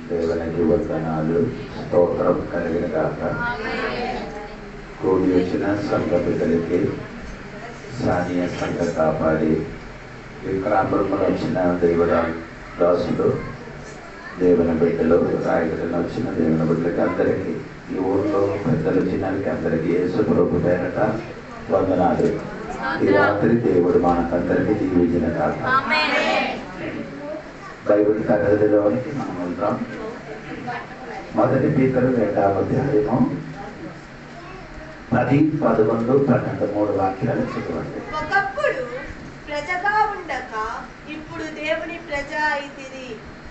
దేవునికి వందనాలు, స్తోత్రం కలిగిన కాక. కూడి వచ్చిన సంఘ బిడ్డలకి, స్థానియ సంఘ కాపాడి విక్రాంపురంలో వచ్చిన దేవుడ దాసులు, దేవుని బిడ్డలు, రాయగడన వచ్చిన దేవుని బిడ్డలకి అందరికీ, ఈ ఊళ్ళో పెద్దలు చిన్నకి అందరికీ యేసు ప్రభు పేరట వందనాలు. ఈ రాత్రి దేవుడు మనకందరికీ దీవించిన కాక. బైబిల్ తరగతిలోనికి మనం వెళ్తాం. మొదటి పీతరు 2వ అధ్యాయము 10, 11, 12, 3 వాక్యాలు చదవండి. ఒకప్పుడు ప్రజగా ఉండక ఇప్పుడు దేవుని ప్రజ అయితిరి.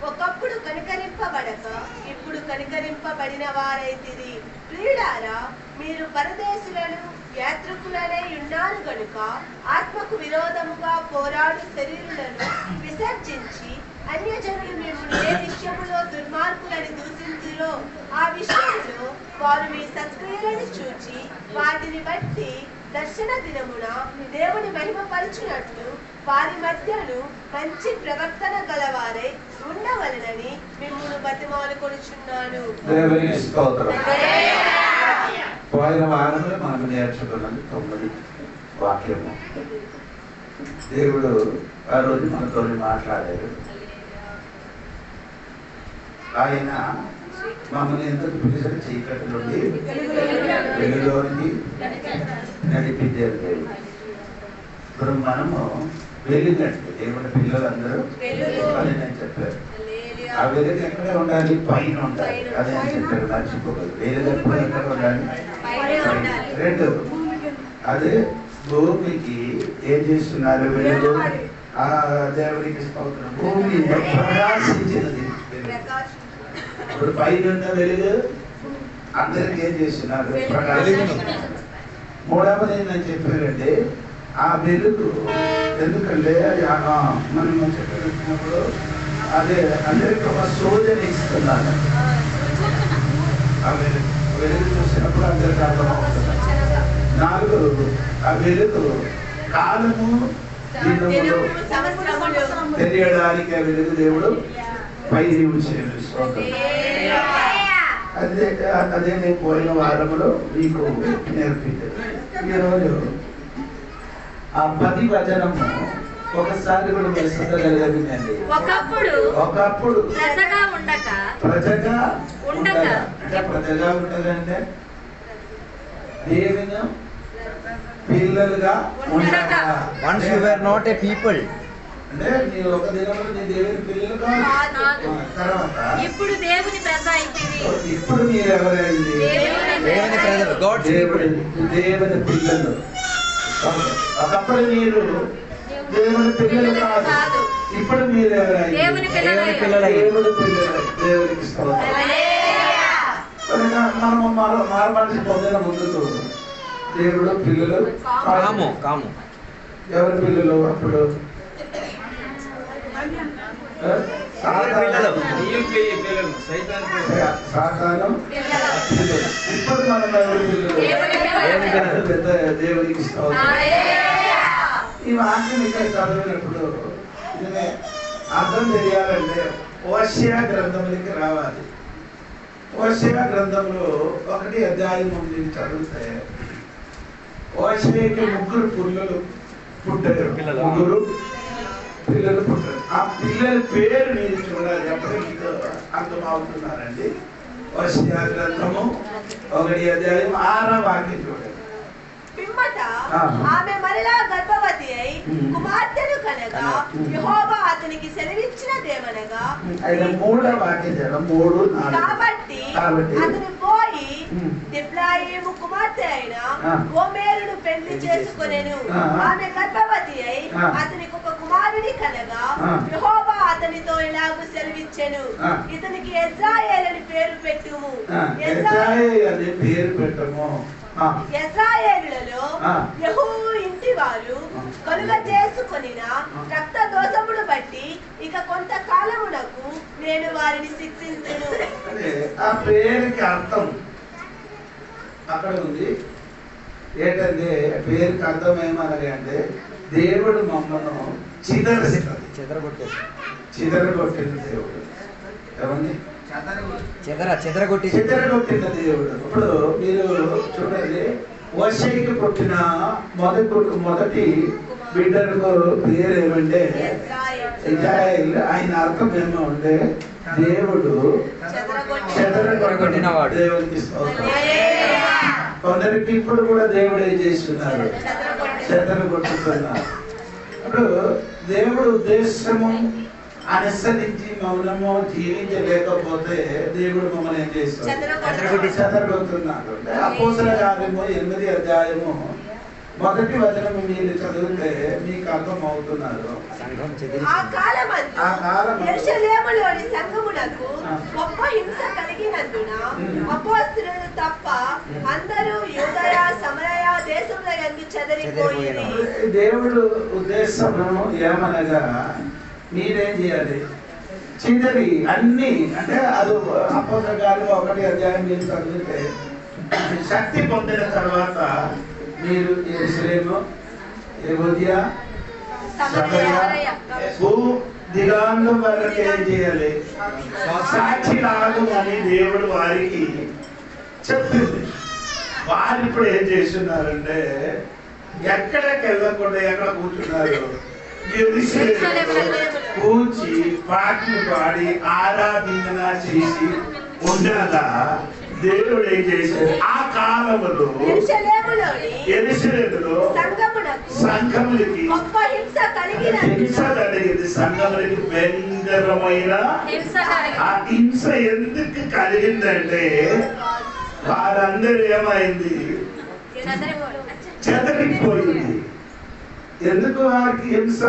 ఒకప్పుడు కనికరింపబడక ఇప్పుడు కనికరింపబడిన వారైతిరి. ప్రియులారా, మీరు పరదేశులను యాత్రికులనే ఉన్నారు గనుక ఆత్మకు విరోధముగా పోరాడు శరీరులను విసర్జించి అన్యజనులు మిమ్మల్ని ఏ విషయములో దుర్మార్గులని దూషించురో ఆ విషయంలో వారు మీ సత్క్రియలను చూచి వాటిని బట్టి దర్శన దినమున దేవుని మహిమపరచునట్లు వారి మధ్యను మంచి ప్రవర్తన గలవారై ఉండవలనని మిమ్మల్ని బతిమాలుకొనుచున్నాను. దేవునికి స్తోత్రం. పోయిన వారంలో మనం నేర్చుకున్నది 9 వాక్యము. దేవుడు ఆ రోజు మనతో మాట్లాడారు. ఆయన మమ్మల్ని ఎందుకు పిలిచిన చీకటి నుండి వెలుగులోనికి నడిపించారు దేవుడు. ఇప్పుడు మనము వెలుగంటే దేవుని పిల్లలందరూ అని నేను చెప్పారు. ఆ వెలుగు ఎక్కడ ఉండాలి? పైన ఉండాలి. అదే అని చెప్పారు, మర్చిపోగలరు. వెలుగు ఎప్పుడు ఎక్కడ ఉండాలి? 2, అదే భూమికి ఏం చేస్తున్నారు? వెలుగు ఆ దేవునికి స్తోత్రం. భూమి ప్రకాశించినది. ఇప్పుడు పైన ఉన్న వెలుగు అందరికి ఏం చేస్తున్నారు? ప్రకాశించుతున్నారు. 3వది ఏంటని చెప్పారంటే ఆ వెలుగు ఎందుకంటే మనం చెప్పినప్పుడు అదే అందరికి ఒక సూచన ఇస్తున్నారు. ఆ వెలుగు చూసినప్పుడు అందరికి అర్థమవుతుంది. 4, ఆ వెలుగు కాలము దినములు తెలియడానికి ఆ వెలుగు దేవుడు పైన ఉంచాడు. అదే నేను పోయిన వారంలో మీకు నేర్పించాను. ఈరోజు ఆ 10 వచనము ఒకసారి కూడా మీరు శ్రద్ధగలిగిందండి. ఒకప్పుడు ప్రజగా ఉండక అంటే ప్రజగా ఉండదంటే దేవుని పిల్లలుగా ఉండక. Once you were not a people. అంటే మీరు ఒక దినంలో నీ దేవుని పిల్లలుగా తర్వాత ఇప్పుడు దేవుని ప్రజ అయితిరి. ఇప్పుడు మీరు ఎవరైంది? దేవుని ప్రజలు, దేవుని పిల్లలు. ఒకప్పుడు మీరు దేవుని పిల్లలు కాదు, ఇప్పుడు మీరు ఎవరైంది? దేవుని పిల్లలు. దేవునికి స్తోత్రం. మనము మారమనిషి పొందిన ముందుకు దేవుడు పిల్లలు కాము. ఎవరి పిల్లలు? అప్పుడు సాతాను. ఇప్పుడు మనం ఎవరి పిల్లలు? దేవునికి స్తోత్రం. ఈ వాక్యం ఇక్కడ చదివినప్పుడు అర్థం తెలియాలంటే హోషేయ గ్రంథంలోకి రావాలి. హోషేయ గ్రంథంలో 1వ అధ్యాయం నుండి చదివితే హోషేయకి 3 పిల్లలు పుట్టారు. 3 పిల్లలు పుట్టారు. ఆ పిల్లల పేరు మీరు చూడాలి. ఎప్పుడు మీకు అర్థమవుతున్నారండి. హోషేయ గ్రంథము 1వ అధ్యాయం 6వ వాక్యం చూడండి. పిమ్మట ఆమె మరలా గర్భవతి అయి కుమార్తెను కనగా యెహోవా అతనికి సెలవిచ్చినదేమనగా 3వ వాక్యం 3, 4. కాబట్టి అతను పోయి దిబ్లాయిము కుమార్తె అయిన గోమెరును పెళ్లి చేసుకొనెను. ఆమె గర్భవతి అయి అతనికి ఒక కుమారుని కనగా యెహోవా అతనితో ఇలాగు సెలవిచ్చెను, ఇతనికి యెజ్రాయేలు పేరు పెట్టుము. యెజ్రాయేలులో యెహూ ఇంటి వారు కలుగ చేసుకొనిన రక్త దోషమును బట్టి ఇక కొంతకాలమునకు నేను వారిని శిక్షించును. ఆ పేరుకి అర్థం అక్కడ ఉంది. ఏంటంటే పేరుకి అర్థం ఏమన్నది అంటే దేవుడు మమ్మను చిదరగొట్టింది దేవుడు. ఎవరిని? చెదరగొట్టిన దేవుడు. ఇప్పుడు మీరు చూడండి, వర్షకి పుట్టిన మొదటి బిడ్డకు పేరు ఏమంటే ఇజ్రాయేల్. ఆయన అర్థం ఏమో అంటే దేవుడు చెదరగొట్టినవాడు. దేవునికి కొందరికి ఇప్పుడు కూడా దేవుడు ఏం చేస్తున్నారు, చెదరగొట్టుతున్నారు. ఇప్పుడు దేవుడు ఉద్దేశము అనుసరించి మౌనము జీవించలేకపోతే దేవుడు మమ్మల్ని ఏం చేస్తాడు, చెదరగొడుతున్నాడు. అపోస్తల కార్యము 8వ అధ్యాయము 1వ వచనము మీరు చదివితే మీకు అర్థం అవుతున్నారు. ఆ కాలమందు యెరూషలేములోని సంఘమునకు గొప్ప హింస కలిగినందున అపోస్తలులు తప్ప అందరూ యూదయ సమరయ దేశముల యందు చెదరిపోయిరి. దేవుడు ఉద్దేశము ఏమనగా మీరేం చేయాలి, చిదరి అన్ని అంటే అది అపోస్తల కార్యము 1వ అధ్యాయం మీరు చదివితే శక్తి పొందిన తర్వాత మీరు యెరూషలేము, యూదయ, సమరయ, దిగాంగం వరకు ఏం చేయాలి, సాక్షి రాదు అని దేవుడు వారికి చెప్పింది. వారు ఇప్పుడు ఏం చేస్తున్నారంటే ఎక్కడికి వెళ్ళకుండా ఎక్కడ కూర్చున్నారు, కూర్చి పాటలు పాడి ఆరాధన చేసి ఉండాలా. దేవుడు ఏం చేశాడు, ఆ కాలంలో యెరూషలేములో సంఘములకి హింస కలిగింది. సంఘములకి భయంకరమైన ఆ హింస ఎందుకు కలిగిందంటే వారందరూ ఏమైంది, చెదరిపోయింది. ఎందుకు వారికి హింస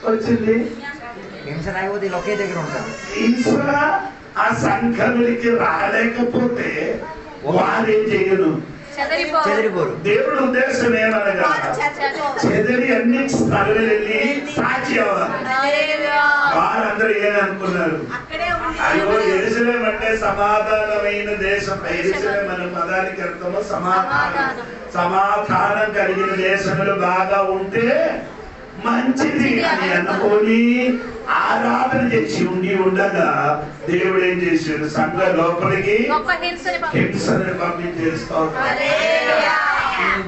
వచ్చింది, హింస ఆ సంఘములకి రాలేకపోతే వారేం చేయరు, దేవుడు ఉద్దేశం ఏమనగా చెదరి అన్ని స్థలాలు వెళ్ళి సాక్షి అవ్వాలి. వారందరూ ఏమనుకున్నారు, అయ్యో యెరూషలేము అంటే సమాధానమైన దేశం. యెరూషలేము అనే పదానికి అర్థము సమాధానం కలిగిన దేశంలో బాగా ఉంటే మంచిది అని అనుకొని ఆరాధన చేసి ఉండగా దేవుడు ఏం చేశాడు, సంఘ లోపలికి హింసను పంపించేస్తాడు.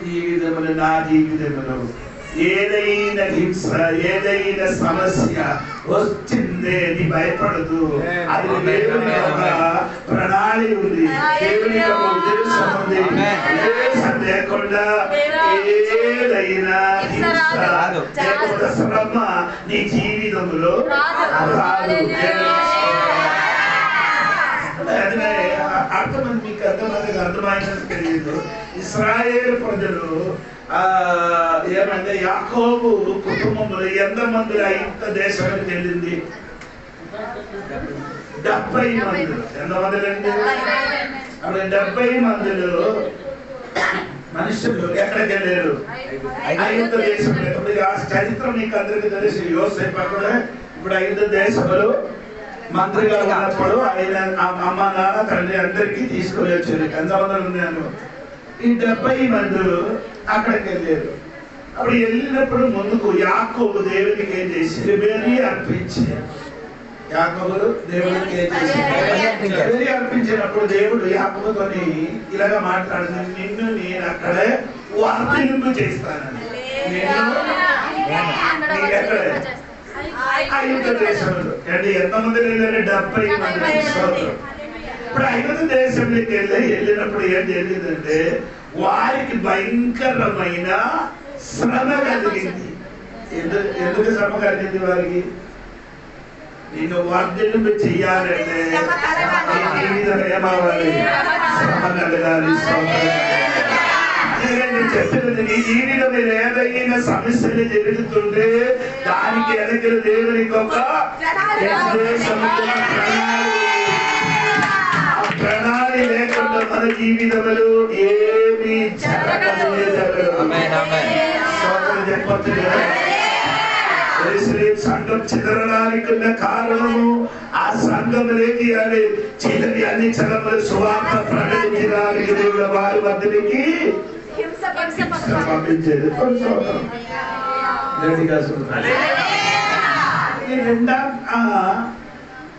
జీవితములు నా జీవితములు ఏదైనా హింస ఏదైనా సమస్య వచ్చిందే అని భయపడదు. అది దేవుని యొక్క ప్రణాళిక ఉంది, దేవుని యొక్క ఉద్దేశం ఉంది. ఉద్దేశం లేకుండా ఏదైనా హింస లేకుండా శ్రమ నీ జీవితంలో రాదు. అర్థమైంది, మీకు అర్థమైనది తెలియదు. ఇశ్రాయేలు ప్రజలు ఏమంటే యాకోబు కుటుంబంలో ఎంతమంది ఇంత దేశానికి వెళ్ళింది, 70 మంది. ఎంతమంది అప్పుడు 70 మందిలో మనుషులు ఎక్కడికి వెళ్ళారు, ఐగుప్తు దేశంలో. ఇప్పుడు ఆ చరిత్ర మీకు అందరికీ తెలుసు. యోసేపు అక్కడ ఇప్పుడు ఐగుప్తు దేశంలో మంత్రిగా ఉన్నప్పుడు ఆయన అమ్మ నాన్న తండ్రి అందరికీ తీసుకొని వచ్చారు. ఎంతమంది ఉన్నాను, ఈ 70 మంది అక్కడికి వెళ్ళారు. అప్పుడు వెళ్ళినప్పుడు ముందుకు యాకోబు దేవునికి ఏం చేసి బలి అర్పించారు. యాకోబు దేవునికి ఏం చేసి బలి అర్పించినప్పుడు దేవుడు యాకోబుతోని ఇలాగా మాట్లాడుతుంది, నిన్ను నేను అక్కడే వర్తింపు చేస్తానని. ఎక్కడే ఐగుప్తు దేశంలో అంటే ఎంతమంది వెళ్ళారు, 70 మంది. ఇప్పుడు ఐగుప్తు దేశంలోకి వెళ్ళినప్పుడు ఏం జరిగిందంటే వారికి భయంకరమైన శ్రమ కలిగింది. ఎందుకు శ్రమ కలిగింది వారికి, నిన్ను వర్ధిల్లింపు చెయ్యాలంటే ఏమవ్వాలి, శ్రమ కలగాలి. చెప్పినది నీ జీవితం మీద ఏదైనా సమస్యలు జరుగుతుంటే దానికి వెనక దేవునికి ఒక ప్రణాళి లేకుండా మన జీవితంలో ఏమి చెప్పచ్చు. సంఘం చెదరడానికి ఉన్న కారణము ఆ సంఘం లేని అని చెదరి అన్ని చదవలు సువార్త ప్రకటించడానికి దేవుడు వారి మధ్యకి పంపించేది.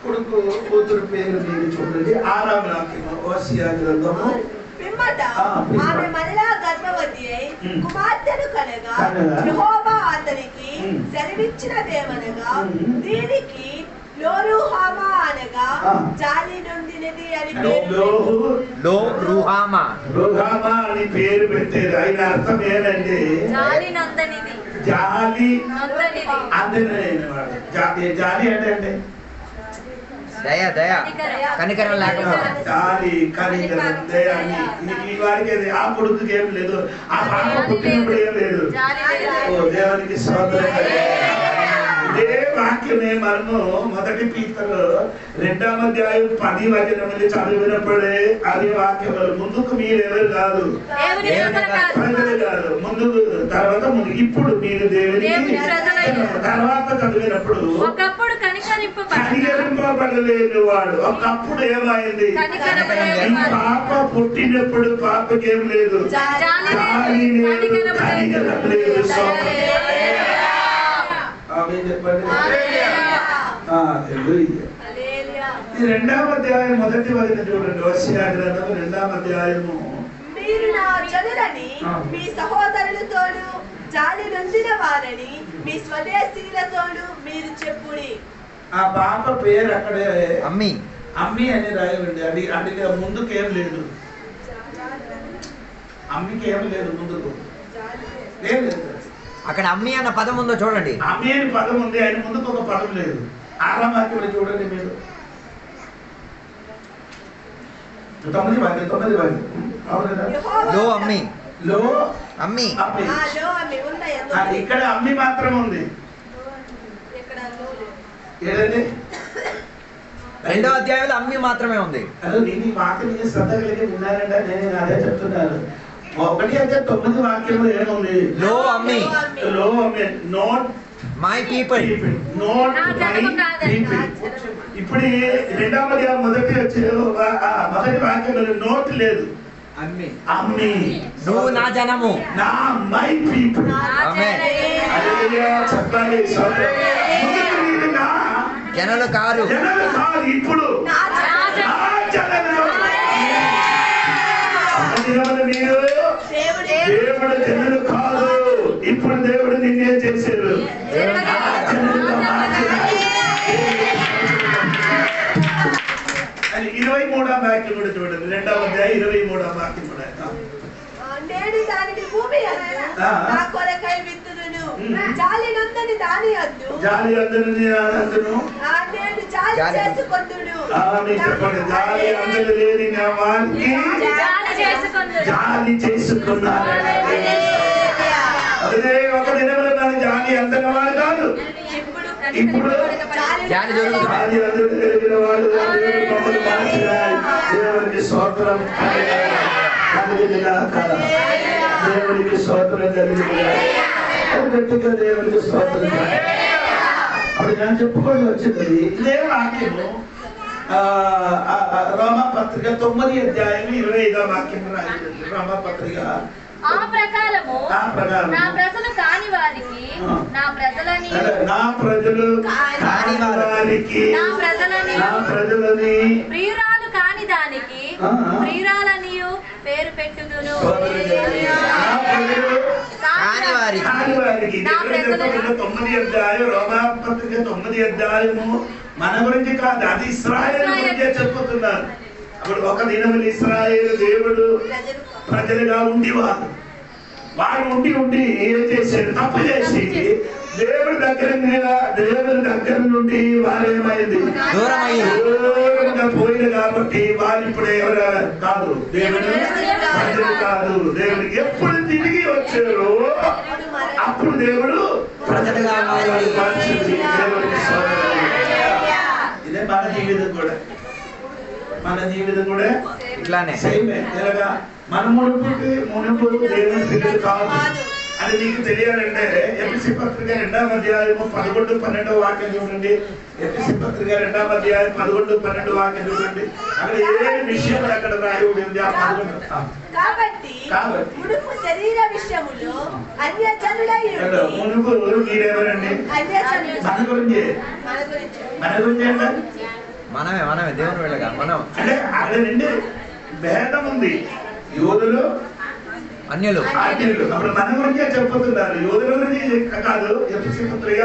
కొడుకు కూతురు పేరు మీరు చూడండి 6వ వాక్యము హోషేయ గ్రంథము. పిమ్మట ఆమె మరలా గర్భవతి అయి కుమార్తెను కనగా యెహోవా అతనికి సెలవిచ్చినదేమనగా దీనికి లోరుహామా అనగా జాలి నొందినది అని పేరు. లోరుహామా అని పేరు పెట్టారు. ఆయన అర్థం ఏంటంటే జాలి నొందనిది. జాలి నొందనిది జాలి అంటే దయ దయ కనికరం లేకుండా జాలి కనికరం దయ అని ఈ వారికి ఆ కొడుకుకి ఏం లేదు, ఆ పాప పుట్టినప్పుడు ఏం లేదు. ఓ దేవునికి స్తోత్రం. ఇదే వాక్యమే మనము 1 పీతరు 2వ అధ్యాయం 10వ వచనం చదివినప్పుడే అదే వాక్యం ముందుకు మీరెవరు కాదు, ప్రజలు కాదు, ముందుకు తర్వాత ముందు ఇప్పుడు మీరు దేవునికి తర్వాత చదివినప్పుడు ఒకప్పుడు కనికరింపబడలేని వాడు ఒకప్పుడు ఏమైంది, ఈ పాప పుట్టినప్పుడు పాపకేం లేదు, జాలి లేదు, కనికరం లేదు. చెప్పండి. ఈ 2వ అధ్యాయం 1వ వచనం చూడండి. హోషేయ గ్రంథము 2వ అధ్యాయము. మీరు నా జనులని మీ సహోదరులతోను జాలి నొందిన వారని మీ స్వదేశీయులతోను మీరు చెప్పుడి. ఆ పాప పేరు అక్కడే అమ్మి అమ్మి అని రాయండి. అది అది ముందుకేం లేదు, అమ్మికి ఏం లేదు, ముందుకు ఏం లేదు. అక్కడ అమ్మి అన్న పదం ఉందో చూడండి. అమ్మి అని పదం ఉంది, ఆయన ముందుకు ఒక పదం లేదు. 6వ వాక్యం చూడండి మీరు. 9వ వాక్యం. లో అమ్మి లో అమ్మి ఇక్కడ అమ్మి మాత్రం ఉంది. ఏదండి 2వ అధ్యాయంలో అమ్మి మాత్రమే ఉంది. అదే నేను వాక్యం శ్రద్ధ కలిగి ఉన్నారంటే నేను అదే చెప్తున్నాను. 1 అధ్యాయం 9వ వాక్యంలో ఏముంది? లో అమ్మి, లో అమ్మి, not my people, not my people. ఇప్పుడు 2వ అధ్యాయం మొదటి వాక్యంలో నోట్ లేదు, అమ్మి అమ్మి. నువ్వు నా జనము, నా మై పీపుల్. ఆమేన్. హల్లెలూయా చెప్పండి. జనులు కారు, ఇప్పుడు మీరు దేవుడు జనులు కాదు, ఇప్పుడు దేవుడు నిన్నే చేశారు. 23వ వాక్యం కూడా చూడండి. 2వ అధ్యాయం 23వ వాక్యం కూడా. నేడు దానిని భూమి నా కొరకై విత్తుదును, జాలి నొందని దాని అందు, జాలి అందరిని అందును, నేను జాలి చేసుకొందును. చెప్పండి. జాలి అందరు లేని నా వారికి జాలి చేసుకున్నారు. అదే ఒక దినములు కానీ జాలి అందరి వాడు కాదు, ఇప్పుడు జాలి దొరుకుతుంది. జాలి అందరూ కలిగిన వాడు మమ్మల్ని మార్చినాడు. దేవునికి స్తోత్రం. దేవునికి స్తోత్రం కలిగింది. గట్టిగా దేవునికి స్తోత్రం. అప్పుడు నేను చెప్పుకొని వచ్చింది ఇదే వాక్యము రోమాపత్రిక 9వ అధ్యాయం 25వ వాక్యం రాయింది. రోమాపత్రిక ఆ ప్రకారము నా ప్రజలు కాని వారికి నా ప్రజలని ప్రియురాలు కాని దానికి ప్రియురాలనియు పేరు పెట్టుదును. 9వ అధ్యాయం రోమాపత్రిక 9వ అధ్యాయము మన గురించి కాదు, అది ఇశ్రాయేలు గురించే చెప్పుతున్నారు. అప్పుడు ఒక దినములు ఇశ్రాయేలు దేవుడు ప్రజలుగా ఉండేవారు. వారు ఉండి ఏం చేశారు? తప్పు చేసి దేవుడి దగ్గర నుండి వారు ఏమైంది? దూరంగా పోయింది. కాబట్టి వారు ఇప్పుడు ఎవరు కాదు, దేవుడు ప్రజలు కాదు. దేవుడు ఎప్పుడు తిరిగి వచ్చారో అప్పుడు దేవుడు ప్రజలుగా ఇదే మన జీవితం కూడా. మన జీవితం కూడా ఇట్లానే మన మునుపు దేవుని పిల్లలు కాదు అది నీకు తెలియాలంటే ఎఫెసీ పత్రిక 2వ అధ్యాయం 11, 12 వాక్యం చూడండి. ఎఫెసీ పత్రిక 2వ అధ్యాయం 11, 12 వాక్యం చూడండి. అక్కడ ఏ విషయం అక్కడ రాయబడి ఉంది? ఆ 11. కాబట్టి మునుపు శరీర విషయములో అన్యజనులై ఉండి మునుపు మీరెవరండి? అన్యజనులు మన గురించి మన గురించి ఏంటంటే మనమే దేవుని వెళ్ళగా మనం అంటే అక్కడ నుండి భేదం ఉంది. యోధులు అన్యులు. అప్పుడు మన గురించే చెప్పుతున్నారు, యోధుల గురించి కాదు. ఎఫెసీ పత్రిక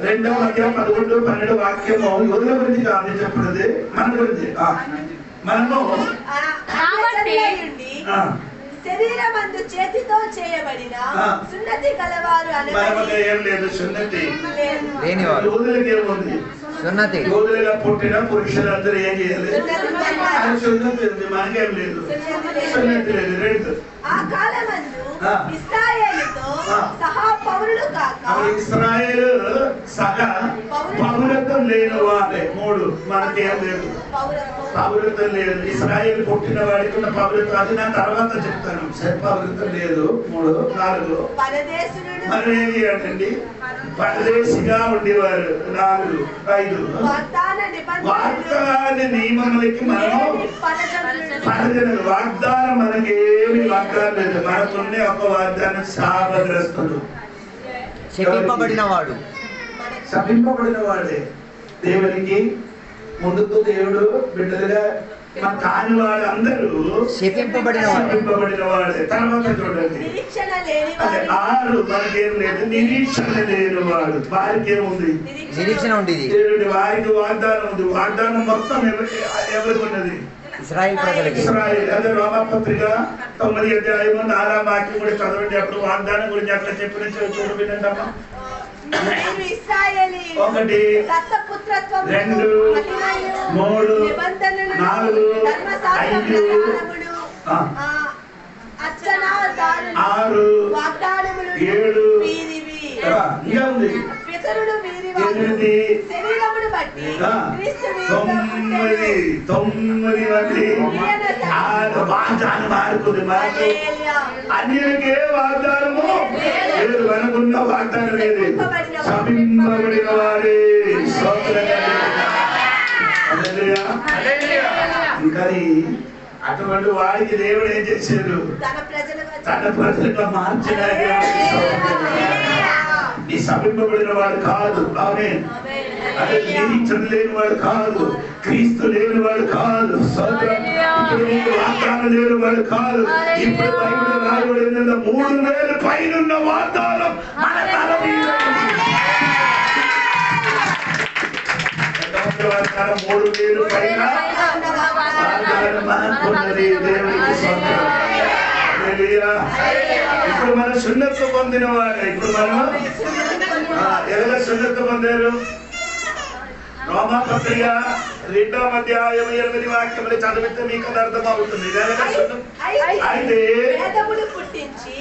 2వ అధ్యాయం 11-12 వాక్యము యోధుల గురించి కాదు చెప్పున్నది, మన గురించి. మనము శరీరమందు చేతితో చేయబడిన సున్నతి కలవారు ఏం లేదు, సున్నతి లేనివారు. యోధులకి ఏముంది? సున్నతి. యోధులుగా పుట్టిన పురుషులందరూ ఏం చేయాలి? సున్నతి ఉంది, మనకేం లేదు, సున్నతి లేదు. రెండు ఆ కాలమందు ఇశ్రాయేలుతో సహా పౌరులు కాక ఇశ్రాయేలు సహా పౌరత్వం లేని వారే. మూడు మనకేం లేదు, పౌరత్వం లేదు. ఇశ్రాయేలు పుట్టిన వాడికి ఉన్న పౌరత్వం అది నా తర్వాత చెప్తాను. పౌరత్వం లేదు. 3, 4 మనం ఏం చేయాలండి? పరదేశిగా ఉండేవారు. 4, 5 వాగ్దాన నియమములకి మనము పరజనులు. వాగ్దానం మనకేమి వాగ్దానం లేదు. మనకున్న ఒక వాగ్దానం శాపగ్రస్తుడు, శపింపబడిన వాడు. శపింపబడిన వాడే. దేవునికి ముందుకు దేవుడు బిడ్డలుగా కాని వాడు అందరూ శపింపబడిన వాడే. తర్వాత చూడండి 6 మనకేం లేదు, నిరీక్షణ లేని వాడు. వారికి ఏముంది? నిరీక్షణ ఉండేది. దేవుడి వారికి వాగ్దానం ఉంది. వాగ్దానం మొత్తం ఎవరికి ఉన్నది? ఇశ్రాయేల్ ప్రజలకి. ఇశ్రాయేల్. అదే రోమాపత్రిక 9వ అధ్యాయం 4వ వాక్యం కూడా చదవండి. అప్పుడు వాగ్దానం గురించి అట్లా చెప్పిన చూడు, వినండమ్మా. 1, 2, 3, 4, 5, 6, 7 పితరుడు వీరి 8, శరీరమును బట్టి 9 మంది వాగ్దానం మారుకుంది. మనకు అన్యులకే వాగ్దానము లేదు, మనకున్న వాగ్దానం లేదు. శపింపబడిన వారే. కానీ అటువంటి వాడికి దేవుడు ఏం చేశాడు? తన ప్రజలుగా మార్చడానికి నీ శపింపబడిన వాడు కాదు. ఆమేన్. అదే నిరీక్షణ లేని వాడు కాదు, క్రీస్తు లేని వాడు కాదు, వాగ్దానం లేని వాడు కాదు. ఇప్పుడు బైబిల్ రాయబడిన 3000 పైన వాగ్దానం మన తల మీద ఉంది. 3000 పైన వాగ్దానం మనకున్నది. దేవునికి స్తోత్రం. హల్లెలూయా. ఇప్పుడు మనం సున్నత పొందిన వాడు. ఇప్పుడు మనం ఎలా సున్నత పొందారు? రోమాపత్రిక 2వ అధ్యాయం 8 వాక్యములు చదివితే మీకు అర్థమవుతుంది. అయితే వేదములు పుట్టించి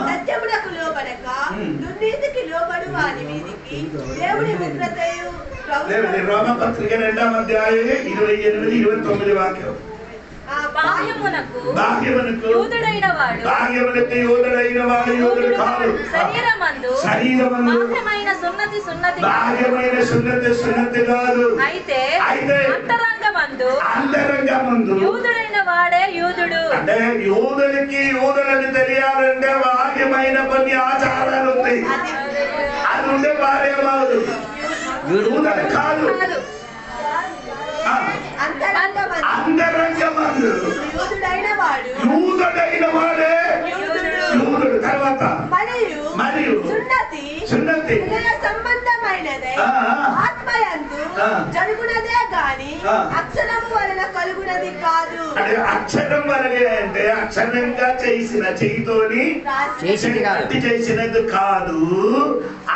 సత్యమునకు లోబడక దుర్నీతికి లోబడు వారి మీదికి దేవుడి ఉగ్రతయు. రోమాపత్రిక 2వ అధ్యాయం 28, 29 వాక్యం. బాహ్యమునకు యూదుడైన వాడు యూదుడు కాదు. శరీరమందు బాహ్యమైన సున్నతి కాదు. అయితే అంతరంగమందు యూదుడైన వాడే యూదుడు. అంటే యూదులని తెలియాలంటే బాహ్యమైన కొన్ని ఆచారాలు ఉన్నాయి. అది ఉండే భార్య కాదు, యూదుడు కాదు. అంతరంగమందు యూదుడైన వాడే యూదుడు. తర్వాత మరియు సున్నతి సంబంధమైనదే ఆత్మయందు జరుగునదే గాని అక్షరము వలన కలుగునది కాదు. అంటే అక్షరం వలనే అంటే అక్షరంగా చేసిన చేయితోని చేసినది కాదు.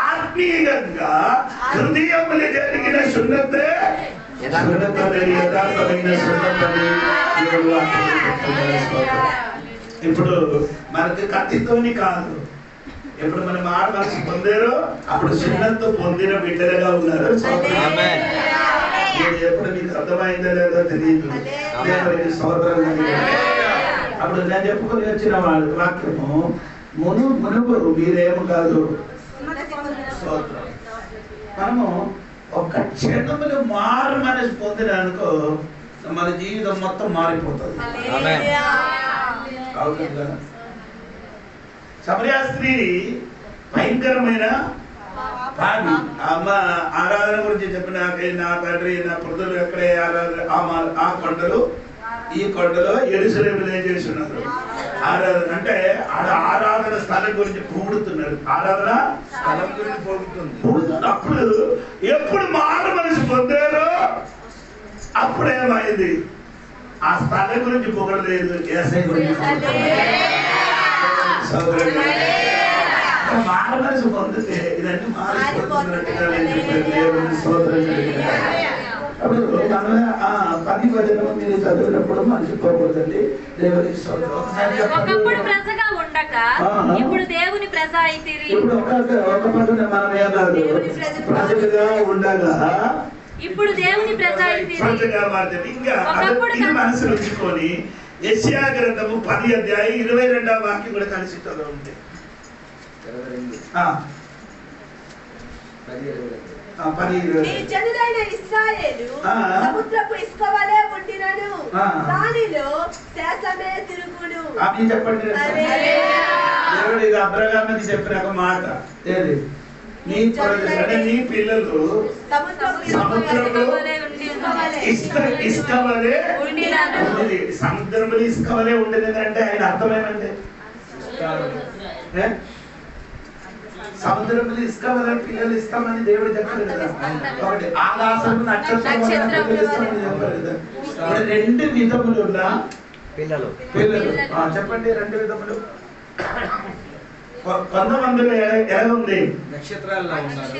ఆత్మీయంగా హృదయములు జరిగిన సున్నతే ఇప్పుడు మనకి కత్తితోని కాదు. ఎప్పుడు మనం మాట మనసు పొందారో అప్పుడు సున్నతు పొందిన బిడ్డలుగా ఉన్నారు. ఎప్పుడు మీకు అర్థమైందో లేదో తెలియదు. అప్పుడు నేను చెప్పుకొని వచ్చిన వాళ్ళు వాక్యము మునుపు మీరేమో కాదు. మనము ఒక క్షణములు మారు మనసు పొందినానుకో మన జీవితం మొత్తం మారిపోతుంది. సమరయ స్త్రీ భయంకరమైన అమ్మ ఆరాధన గురించి చెప్పిన నా తండ్రి నా పురుదులు ఎక్కడే ఆరాధన ఆ కొండలు ఈ కొండలో యెరూషలేములో చేసి ఉన్నారు ఆరాధన అంటే ఆరాధన స్థలం గురించి పొగుడుతున్నారు ఆరాధన స్థలం గురించి పొగుడుతుంది అప్పుడు ఎప్పుడు మారు మనసు పొందారో అప్పుడేమైంది ఆ స్థలం గురించి పొగడలేదు యేసయ్య గురించి మారు మనసు పొందితే ఇదంటే మారిపోతున్నట్టుగా అప్పుడు పది వచనం మీరు చదివినప్పుడు మర్చిపోకూడదండి దేవుని ఒకప్పుడు ప్రజగా ఉండక ఇప్పుడు దేవుని ప్రజ అయితిరి. ఇప్పుడు ఒక పదన మనం ఏమన్నారు ప్రజలుగా ఉండగా ఇప్పుడు దేవుని ప్రజ అయితిరి. ప్రజగా మారింది. ఇంకా ఇది మనసులో ఉంచుకొని యెషయా గ్రంథము 10 అధ్యాయం 22వ వాక్యం కూడా కలిసి చదవండి. నీ జనులైన ఇశ్రాయేలు సముద్రపు ఇసుక వలె ఉండినను దానిలో శేషమే తిరుగును. చెప్పండి దేవుడు ఇది అబ్రహాముకి చెప్పిన ఒక మాట ఏది నీ పిల్లలు సముద్రంలో ఇసుక వలె ఉండేది. సముద్రంలో ఇసుక వలె ఉండేది అంటే ఆయన అర్థమేమంటే సముద్రంలో ఇసుక వల్ల పిల్లలు ఇస్తామని దేవుడు చెప్పలేదు కదా. ఒకటి ఆకాశం నక్షత్రం చెప్పలేదు కదా. రెండు విధములు పిల్లలు చెప్పండి. రెండు విధములు కొంతమందిలో ఎలా ఉంది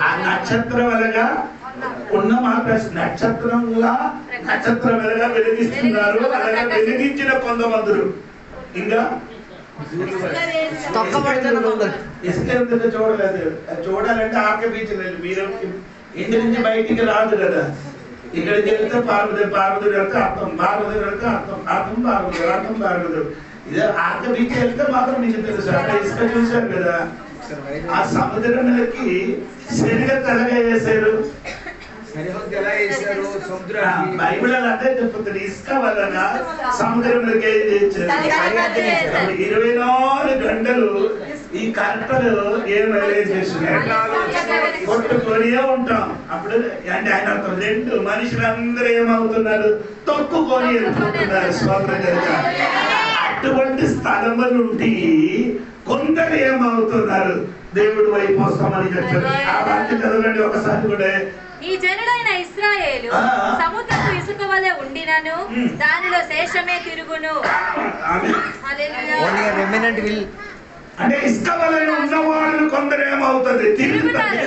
ఆ నక్షత్రం వలగా ఉన్న మాట నక్షత్రంగా నక్షత్రం వలగా వెలిగిస్తున్నారు. అలాగే వెలిగించిన కొంతమందులు ఇంకా ఇసుక ఎందుకు చూడలేదు. చూడాలంటే ఆర్కే బీచ్ లేదు. మీరు ఇంటి నుంచి బయటికి రాదు కదా. ఇక్కడికి వెళ్తే పార్వతి వెళ్తే అర్థం పార్వతి వెళ్తే అర్థం పార్వతి ఇదే ఆర్కే బీచ్ వెళ్తే మాత్రం మీకు తెలుసు. అక్కడ ఇసుక చూశారు కదా. ఆ సముద్రంలోకి శరీరం తెల్లగా వేసారు. బైబిల్ అదే చెప్తుంది. ఇసుక వలన సముద్రంలోకి 24 గంటలు ఈ కరెక్టలు ఏమైనా చేస్తున్నాయి కొట్టుకొనే ఉంటాం. అప్పుడు అంటే ఆయన రెండు మనుషులందరూ ఏమవుతున్నారు తొక్కుకొని వెళ్ళిపోతున్నారు. స్వాతంత్రంగా అటువంటి స్థలము నుండి కొందరు ఏమవుతున్నారు దేవుడు వైపు వస్తామని చెప్పారు. ఆ వాక్యం చదవండి ఒకసారి కూడా. ఈ జనులైన ఇశ్రాయేలు సముద్రపు ఇసుక వలె ఉండినను దానిలో శేషమే తిరుగును. అంటే ఇసుక వలె ఉన్నవాళ్ళు కొందరు ఏమవుతుంది తిరుగుతారు.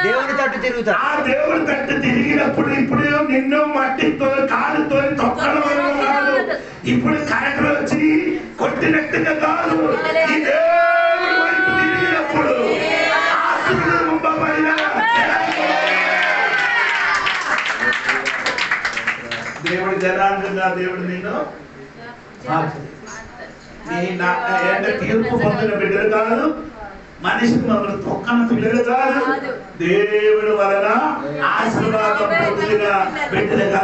దేవుని తట్టు తిరుగుతారు. ఆ దేవుని తట్టు తిరిగినప్పుడు ఇప్పుడు నిన్ను మట్టితో కాలుతో తొక్కడం వల్ల కాదు. ఇప్పుడు కరెక్ట్ వచ్చి కొట్టినట్టుగా కాదు. ఈ దేవుడి వైపు తిరిగినప్పుడు దేవుడి జనాంగంగా దేవుడు నిన్ను తీర్పు పొందిన బిడ్డలు కాదు. మనిషికి మమ్మల్ని తొక్కన పిల్లలు కాదు. దేవుడు వలన ఆశీర్వాదం పొందిన బిడ్డలుగా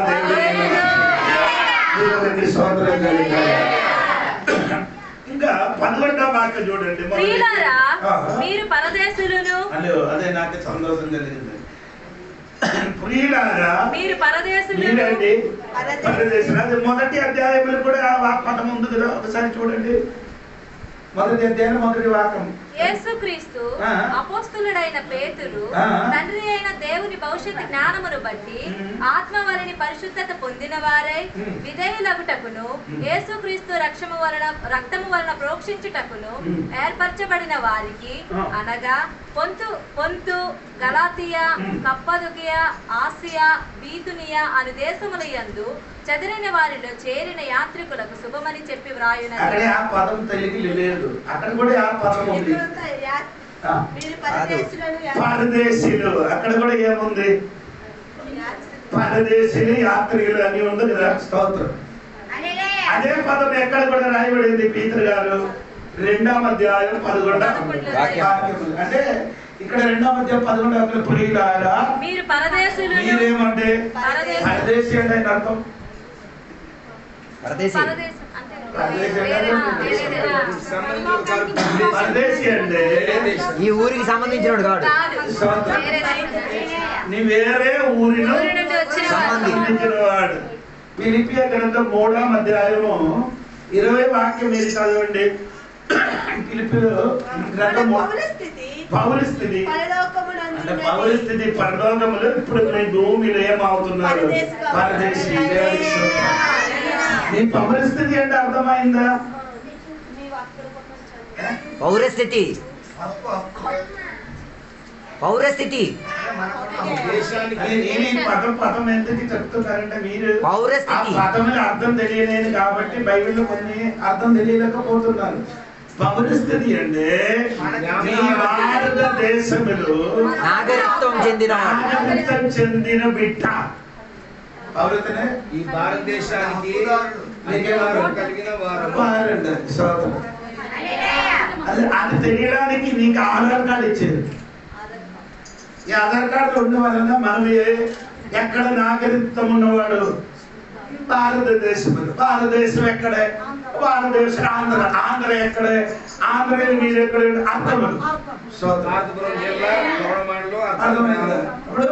దేవుడికి సోదరం కలిగారు. ఇంకా 11వ వాక్యం చూడండి. మీరు పరదేశులను అదే నాకు సంతోషం కలిగింది. ప్రియులారా మీరు పరదేశులు. అదే మొదటి అధ్యాయంలో కూడా ఆ పదం ఉంది కదా. ఒకసారి చూడండి. మొదటి అధ్యాయం మొదటి వాక్యం. యేసుక్రీస్తు అపోస్తలుడైన పేతురు తండ్రి అయిన దేవుని భవిష్యత్ జ్ఞానమును బట్టి ఆత్మ వలని పరిశుద్ధత పొందిన వారై విధేయులగుటకును యేసుక్రీస్తు రక్తము వలన ప్రోక్షించుటకును ఏర్పరచబడిన వారికి అనగా పొంతు గలాతియా కప్పదొకియా ఆసియా బీతునియా అను దేశముల యందు చెదిరిన వారిలో చేరిన యాత్రికులకు శుభమని చెప్పి వ్రాయునది. పరదేశీయులు అక్కడ కూడా ఏముంది పరదేశీయులు యాత్రికులు అని ఉంది కదా. స్తోత్రం. అదే పదం ఎక్కడ కూడా రాయబడింది పీతర్ గారు 2వ అధ్యాయం 11వ వాక్యం. అంటే ఇక్కడ 2వ అధ్యాయం 11వ ప్రియులారా మీరు పరదేశులు. మీరేమంటే పరదేశీ అంటే అర్థం పరదేశి అండి, ఈ ఊరికి సంబంధించినోడు కాదు. నీ వేరే ఊరిలో సంబంధించిన వాడు. ఫిలిప్పియ గ్రంథం 3వ అధ్యాయము 20 వాక్యం మీరు చదవండి. ఫిలిప్పిలో గ్రంథం పౌలు స్థితి అంటే పౌలు స్థితి పరలోకములు ఇప్పుడు మీ భూమిలో ఏమవుతున్నారు? పరదేశి. నీ పౌరు స్థితి అంటే అర్థమైందా? పౌరస్థితి, పౌరస్థితి పదం ఎందుకు చెప్తున్నారంటే మీరు పౌరస్థితి పదములు అర్థం తెలియలేదు కాబట్టి బైబిల్లో కొన్ని అర్థం తెలియలేకపోతున్నారు. పౌరస్థితి అంటే మీ భారతదేశంలో నాగరికత్వం చెందిన బిడ్డ. పౌరతనే ఈ భారతదేశానికి కలిగిన వారు. అది తెలియడానికి నీకు ఆధార్ కార్డు ఇచ్చేది. ఈ ఆధార్ కార్డు ఉన్న వలన మనం ఎక్కడ నాగరికత్వం ఉన్నవాడు? భారతదేశంలో. భారతదేశం ఎక్కడే? భారతదేశం ఆంధ్ర. ఆంధ్ర ఎక్కడే? ఆంధ్ర మీరు ఎక్కడ? అర్థం. ఇప్పుడు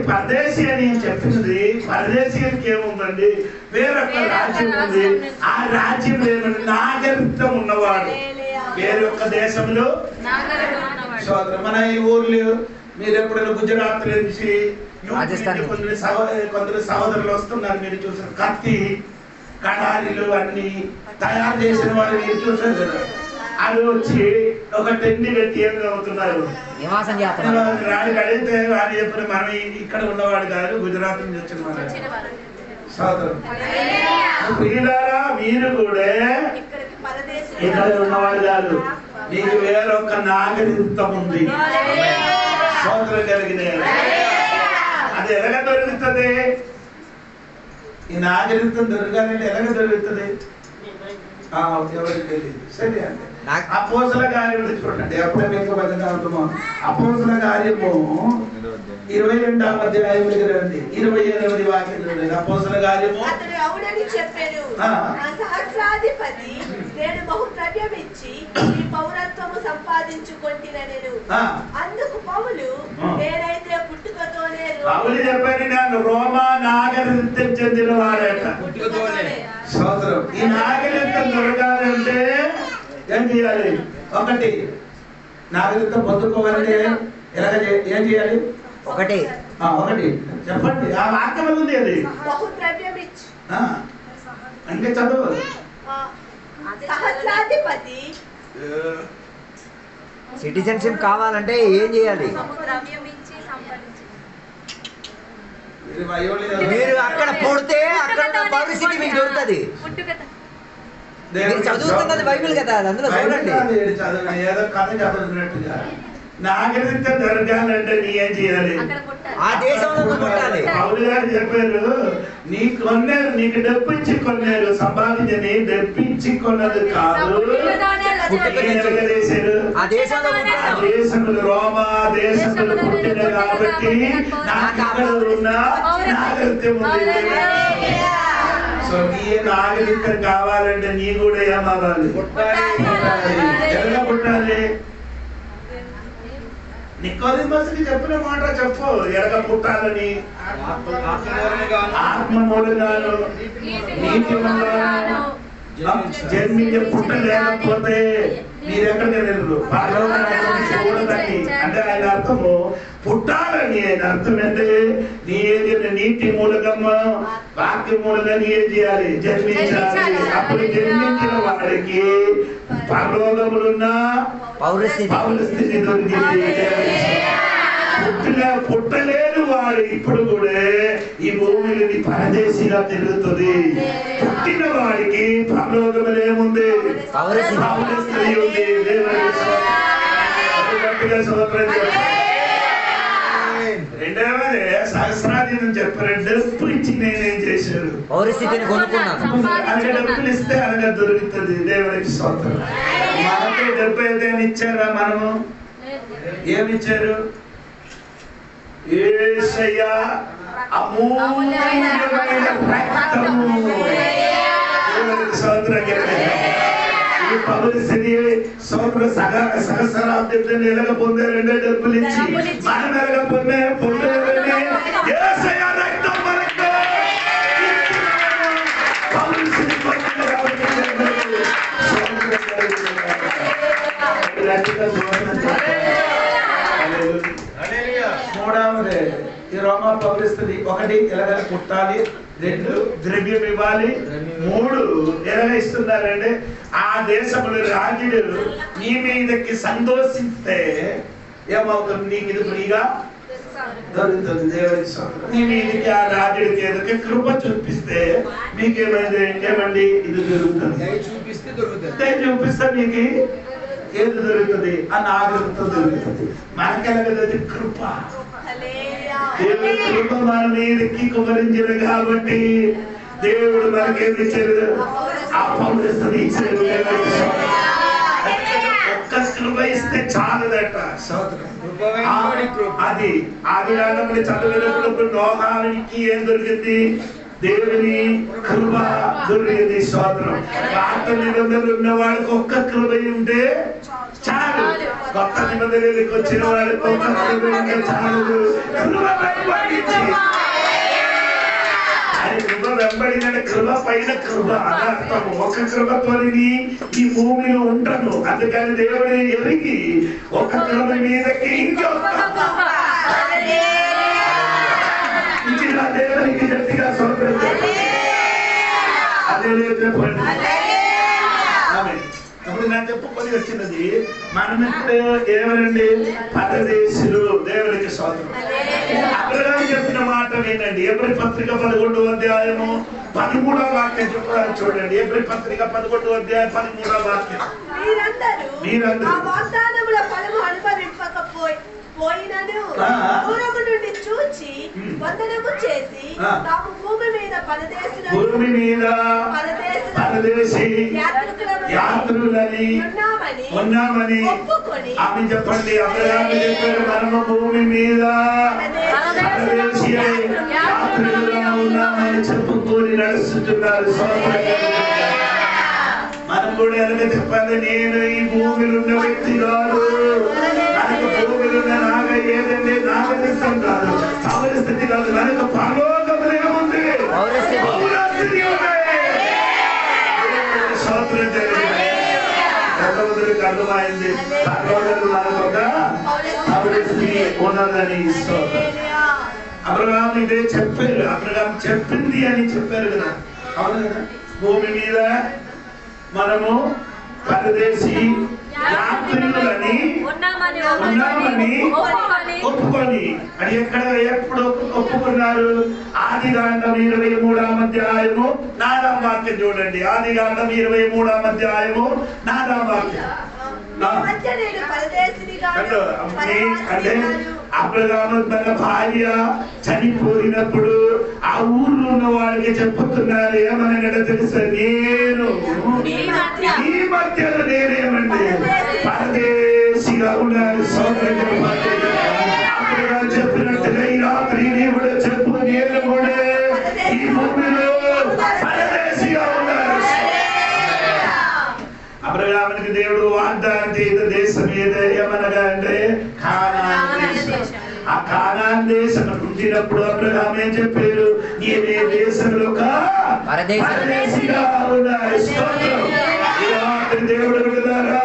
పరదేశీ అని చెప్తున్నది. పరదేశీకి ఏముందండి? వేరొక రాజ్యం ఉంది. ఆ రాజ్యం ఏమంటే నాగరికత్వం ఉన్నవాడు. వేరొక దేశంలో మన ఈ ఊర్లు మీరు ఎప్పుడైనా గుజరాత్ నుంచి కొందరు సహోదరులు వస్తున్నారు. మీరు చూసారు కత్తి కడారీలు అన్ని తయారు చేసిన వాళ్ళు మీరు చూసారు కదా. అది వచ్చి ఒక టెంట్ పెట్టి ఏం అవుతున్నారు? నివాసం చేస్తున్నారు. రాడికి అడిగితే వాడు చెప్పిన మనం ఇక్కడ ఉన్నవాడు కాదు, గుజరాత్ నుంచి వచ్చిన వాడు. సోదరు ప్రియులారా, మీరు కూడా ఇక్కడ ఉన్నవాడు కాదు, నీకు వేరొక నాగరికత్వం ఉంది. సోదరు కలిగిన అది ఎలాగ దొరుకుతుంది? ఈ నాగరికత్వం దొరకాలంటే ఎలాగ దొరుకుతుంది? ఎవరికి తెలియదు. సరే అంటే అపోస్తల కార్యము చూడండి. అప్పుడే మీకు అపోస్తల కార్యము 22వ అధ్యాయం 28వ వాక్యం. అపోస్తల కార్యము సహస్రాధిపతి నేను బహు ద్రవ్యమిచ్చి ఈ పౌరత్వము సంపాదించుకొంటినెను. అందుకు పౌలు నేనైతే పుట్టుకతోనే పౌలు చెప్పారు నేను రోమా నాగరికత్వం చెందిన వాడట. సోదరం ఈ నాగరికత్వం దొరకాలంటే ఏం చేయాలి? ఒకటి నాగరికత్వం పొందుకోవాలంటే ఎలాగ ఏం చేయాలి? ఒకటి చెప్పండి. ఆ వాక్యం ఉంది. అది అంటే చదువు. సహస్రాధిపతి సిటిజన్షిప్ కావాలంటే ఏం చేయాలి? మీరు అక్కడ పుడితే అక్కడ పరిస్థితి మీకు దొరుకుతుంది. చదువుతున్నది బైబిల్ కదా, అందులో చూడండి. ఏదో కథ చదువుతున్నట్టుగా నాగరికత జరగాలంటే నీ ఏం చేయాలి? ఆ దేశంలో పుట్టాలి. పౌలు గారు చెప్పారు, నీకు డబ్బిచ్చి కొన్నారు, సంపాదించని డబ్బిచ్చి కొన్నది కాదు. ఆ దేశంలో రోమా దేశంలో పుట్టిన కాబట్టి నాకు అక్కడ ఉన్న నాగరికత ఉంది. సో నీ నాగరికత కావాలంటే నీ కూడా ఏమవ్వాలి? ఎలా పుట్టాలి? నికోదేమస్కి చెప్పిన మాట చెప్పు. ఎలాగ పుట్టాలని? ఆత్మ మూలంగాను నీతి మూలంగాను జన్మించే పుట్టలేకపోతే మీరెక్కడికి వెళ్ళరు, పరలోకాన్ని చూడదని. అంటే ఆయన అర్థము పుట్టాలని. ఆయన అర్థం ఏంటి? నీ నీతి మూలకమ్మా వాక్య మూలంగా నీ ఏం చేయాలి? జన్మించాలి. అప్పుడు జన్మించిన వాడికి పరలోకములున్న పౌరస్థితి దొరికింది. పుట్టలేని వాడు ఇప్పుడు కూడా ఈ భూమిని పరదేశిగా తిరుగుతుంది. పుట్టిన వాడికి పరలోకములు ఏముంది? పౌరస్థితి ఉంది. రెండవది సహస్రాధీనం చెప్పారు. డబ్బు ఇచ్చి నేనేం చేశారు? పౌరస్థితిని కొనుక్కున్నాను. అలాగే డబ్బులు ఇస్తే అలాగే దొరుకుతుంది. దేవుడికి స్తోత్రం. మనకి డబ్బు ఏదైనా ఇచ్చారా? మనము ఏమిచ్చారు? యేసయ్య అమూల్యమైన రక్తము. ఈ పౌరస్థితి సహస్రాబ్దం ఎలాగ పొందారంటే డబ్బులు ఇచ్చి మనం ఎలాగ పొందారని యేసయ్య రక్తం మనకు పౌరస్థితి పొందారు కాబట్టి మూడవది ఈ రోమా పౌరస్థితి ఒకటి ఎలాగ పుట్టాలి, రెండు ద్రవ్యం ఇవ్వాలి, మూడు ఎలాగ ఇస్తున్నారంటే ఆ దేశంలో రాజుడు నీ మీదకి సంతోషిస్తే ఏమవుతుంది, నీకు ఇది ఫ్రీగా దొరుకుతుంది. దేవుడి నీ మీదకి ఆ రాజుడికి ఏదైనా కృప చూపిస్తే మీకేమైంది ఏమండి ఇది దొరుకుతుంది, చూపిస్తే మీకు ఏది దొరుకుతుంది అన్న ఆగ్రహంతో దొరుకుతుంది. మనకెలాగది కృప, దేవుడి కృప మన మీదకి కుమరించిన కాబట్టి దేవుడు మనకేది ఇచ్చారు, ఆ పౌరస్థితి ఇచ్చారు. ఒక్క కృప ఇస్తే చాలదట. అది ఆది కాలంలో చదివినప్పుడు నోహానికి ఏం దొరికింది, దేవుని కృప దొరికింది. స్తోత్రం. పాత నిబంధనలు ఉన్న వాడికి ఒక్క కృప ఉంటే చాలు, కొత్త నిబంధనలకు వచ్చిన వాడికి ఒక్క కృప ఉంటే చాలు. కృప వెంబడిన కృప పైన కృప అని అర్థం. ఒక కృపతో ఈ భూమిలో ఉంటాను, అందుకని దేవుడు ఎరిగి ఒక కృప మీదకి ఇంకొక దేవునికి గట్టిగా ఇప్పుడు నా చెప్పుకొని వచ్చినది మనం ఇప్పుడు ఏమనండి పరదేశులు. దేవుడికి స్వాతంత్రం. అక్కడ చెప్పిన మాట ఏంటండి, ఎబ్రీ పత్రిక 11వ అధ్యాయము 13వ వాక్యం చెప్పాలి చూడండి. ఎబ్రీ పత్రిక 11వ అధ్యాయం 13వ వాక్యం. మీరందరూ వాగ్దానముల ఫలము అనుభవింపకపోయినను దూరము నుండి చూచి వందనము చేసి తాము భూమి మీద పరదేశి యాత్రులని ఉన్నామని ఆమె చెప్పండి. అబ్రహాము చెప్పారు మనము భూమి మీద పరదేశి యాత్రులుగా ఉన్నామని చెప్పుకొని నడుస్తున్నారు. మనం కూడా ఎలాగ చెప్పాలి, నేను ఈ భూమిలో ఉన్న వ్యక్తి కాదు, మనకు భూమిలో ఉన్న నాగ ఏదండి నాగరికం కాదు, పౌరస్థితి కాదు, మనకు పరలోకములే ఉంది. భగవంతుడికి అర్థమైంది పరలోకము మనకు ఒక పౌరస్థితి ఉన్నదని. అబ్రహాము ఇదే చెప్పారు, అబ్రహాము చెప్పింది అని చెప్పారు కదా, అవును కదా. భూమి మీద మనము పరదేశీ యాత్రికులని ఉన్నామని ఒప్పుకొని అని ఎప్పుడు ఒప్పుకున్నారు. ఆదికాండం 23వ అధ్యాయము 4వ వాక్యం చూడండి. ఆదికాండం 23వ అధ్యాయము 4వ వాక్యం. అంటే అబ్రహాము తన భార్య చనిపోయినప్పుడు ఆ ఊర్లో ఉన్న వాళ్ళకి చెప్పుతున్నారు ఏమనగా తెలుసా, నేను ఈ మధ్యలో నేనేమండి పరదేశిగా ఉన్నాను. అబ్రహాము చెప్పినట్టుగా ఈ రాత్రి నీవు చెప్పు, నేను కూడా ఈ భూమిలో పరదేశిగా ఉన్నాను. అబ్రహామునికి దేవుడు వాగ్దానం చేసిన దేశం ఏమనగా అంటే కానాన్ దేశం. ఆ కానాన్ దేశం ఉంచినప్పుడు అబ్రహాము ఏం చెప్పారు, నీవే దేశంలో పరదేశిగా ఉన్నారు. దేవుడు విడుదలరా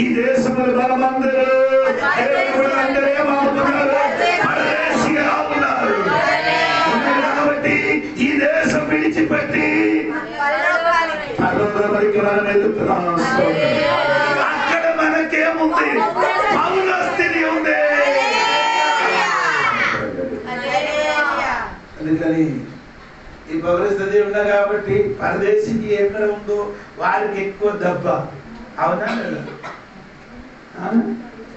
ఈ దేశంలో మనమందరూ అందరూ ఏమవుతున్నారు, పరదేశిగా ఉన్నారు. కాబట్టి ఈ దేశం విడిచిపెట్టి పరలోకానికి మనం వెళ్తున్నాం. అక్కడ మనకేముంది, పౌరస్థితి ఉంది. అందుకని ఈ పౌరస్థితి ఉన్నా కాబట్టి పరదేశీకి ఎక్కడ ఉందో వారికి ఎక్కువ దెబ్బ. అవునా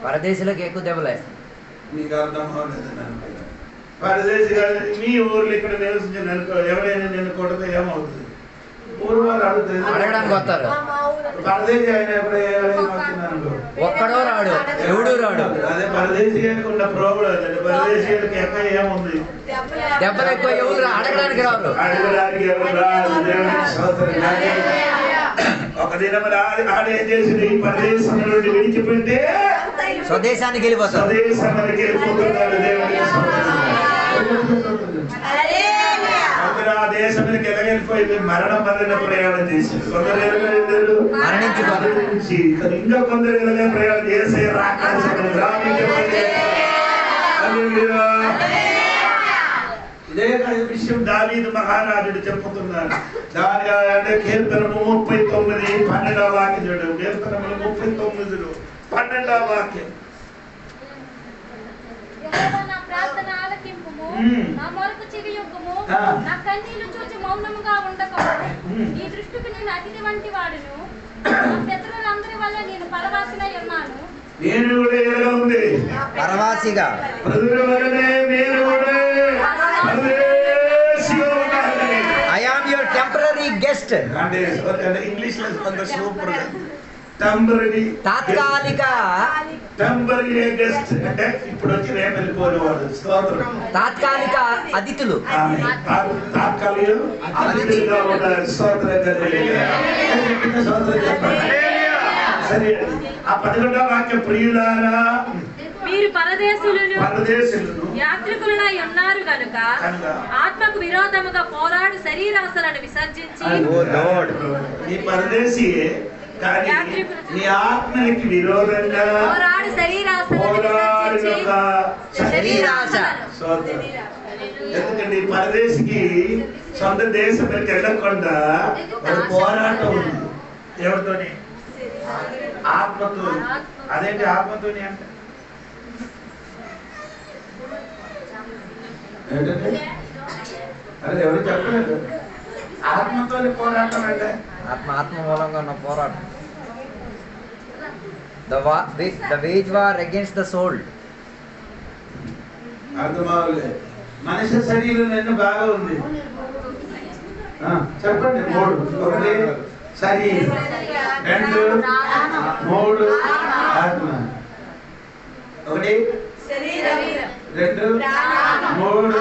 పరదేశీలకు ఎక్కువ దెబ్బలే. మీకు అర్థం అవ్వలేదు. పరదేశీ మీ ఊర్లో ఇక్కడ నివసించిన ఎవరైనా నిన్ను కొడితే ఏమవుతుంది, ఊరు వాళ్ళు అడగడానికి వస్తారు. పరదేశీ ఆయన ఒక్కడో రాడు, ఎవడు రాడు. అదే పరదేశీ ఉన్న ప్రోగ్రాం అంటే పరదేశీయులకి ఎక్కడ ఏముంది, దెబ్బలు ఎక్కువ, ఎవరు అడగడానికి రాదు. అడగడానికి ఎవరు రాదు. ఒక దినమున ఆడేం చేసింది? ఈ పరదేశం నుండి విడిచిపెట్టే స్వదేశానికి వెళ్ళిపోతాడు. స్వదేశానికి వెళ్ళిపోతున్నాడు. దేవుడికి కొందరు ఆ దేశానికి ఎలాగెళ్ళిపోయింది? మరణం మరణ ప్రయాణం చేసింది. కొందరు ఎలాగెళ్ళారు? మరణించి. ఇంకా కొందరు ఎలాగ ప్రయాణం చేసే ఇదే విషయం దావీదు మహారాజుడు చెప్పుతున్నాడు. దాని అంటే కీర్తనము 39:12 వాక్యం చూడు. కీర్తనములు 39 12 వాక్యం. నా ప్రార్థన ఆలకింపుము, నా మొరకు చెవియొగ్గుము, నా కన్నీళ్లు చూచి మౌనముగా ఉండకము. నీ దృష్టికి నేను అతిథి వంటి వాడును, నా పితరులందరి వల్ల నేను పరవాసినై ఉన్నాను. నేను కూడా ఎలా ఉంది? పరవాసిగా. ప్రజల వలనే నేను కూడా పరదేశిగా ఉన్నాను. I am your temporary guest. అంటే ఇంగ్లీష్ లో కొంత సూపర్ టెంపరరీ తాత్కాలిక. టెంపరరీ గెస్ట్ అంటే ఇప్పుడు వచ్చి రేపు వెళ్ళిపోయేవాడు. స్తోత్రం. తాత్కాలిక అతిథులు. తాత్కాలిక అతిథులుగా ఉన్నారు. స్తోత్రం. సరే ఆ 11వ వాక్యం. ప్రియులారా మీరు పరదేశులను యాత్రికులనై ఉన్నారు గనుక ఆత్మకు విరోధముగా పోరాడు శరీరాశలను విసర్జించి. నీ పరదేశీ కానీ నీ ఆత్మకి విరోధంగా పోరాడు శరీరాశ. ఎందుకంటే పరదేశికి సొంత దేశం వెళ్ళకుండా పోరాటం ఉంది. ఎవరితోని? ఆత్మతో. అదేంటి ఆత్మతోని అంటే? అదే ఎవరు చెప్పలేదు. ఆత్మతోని పోరాటం అంటే ఆత్మ మూలంగా ఉన్న పోరాటం. The wage war against the soul. అర్థమవులే. మనిషి శరీరం ఎన్ని బాగా ఉంది చెప్పండి. 3. 1 శరీరం, 2 3 ఆత్మ. 1 2 3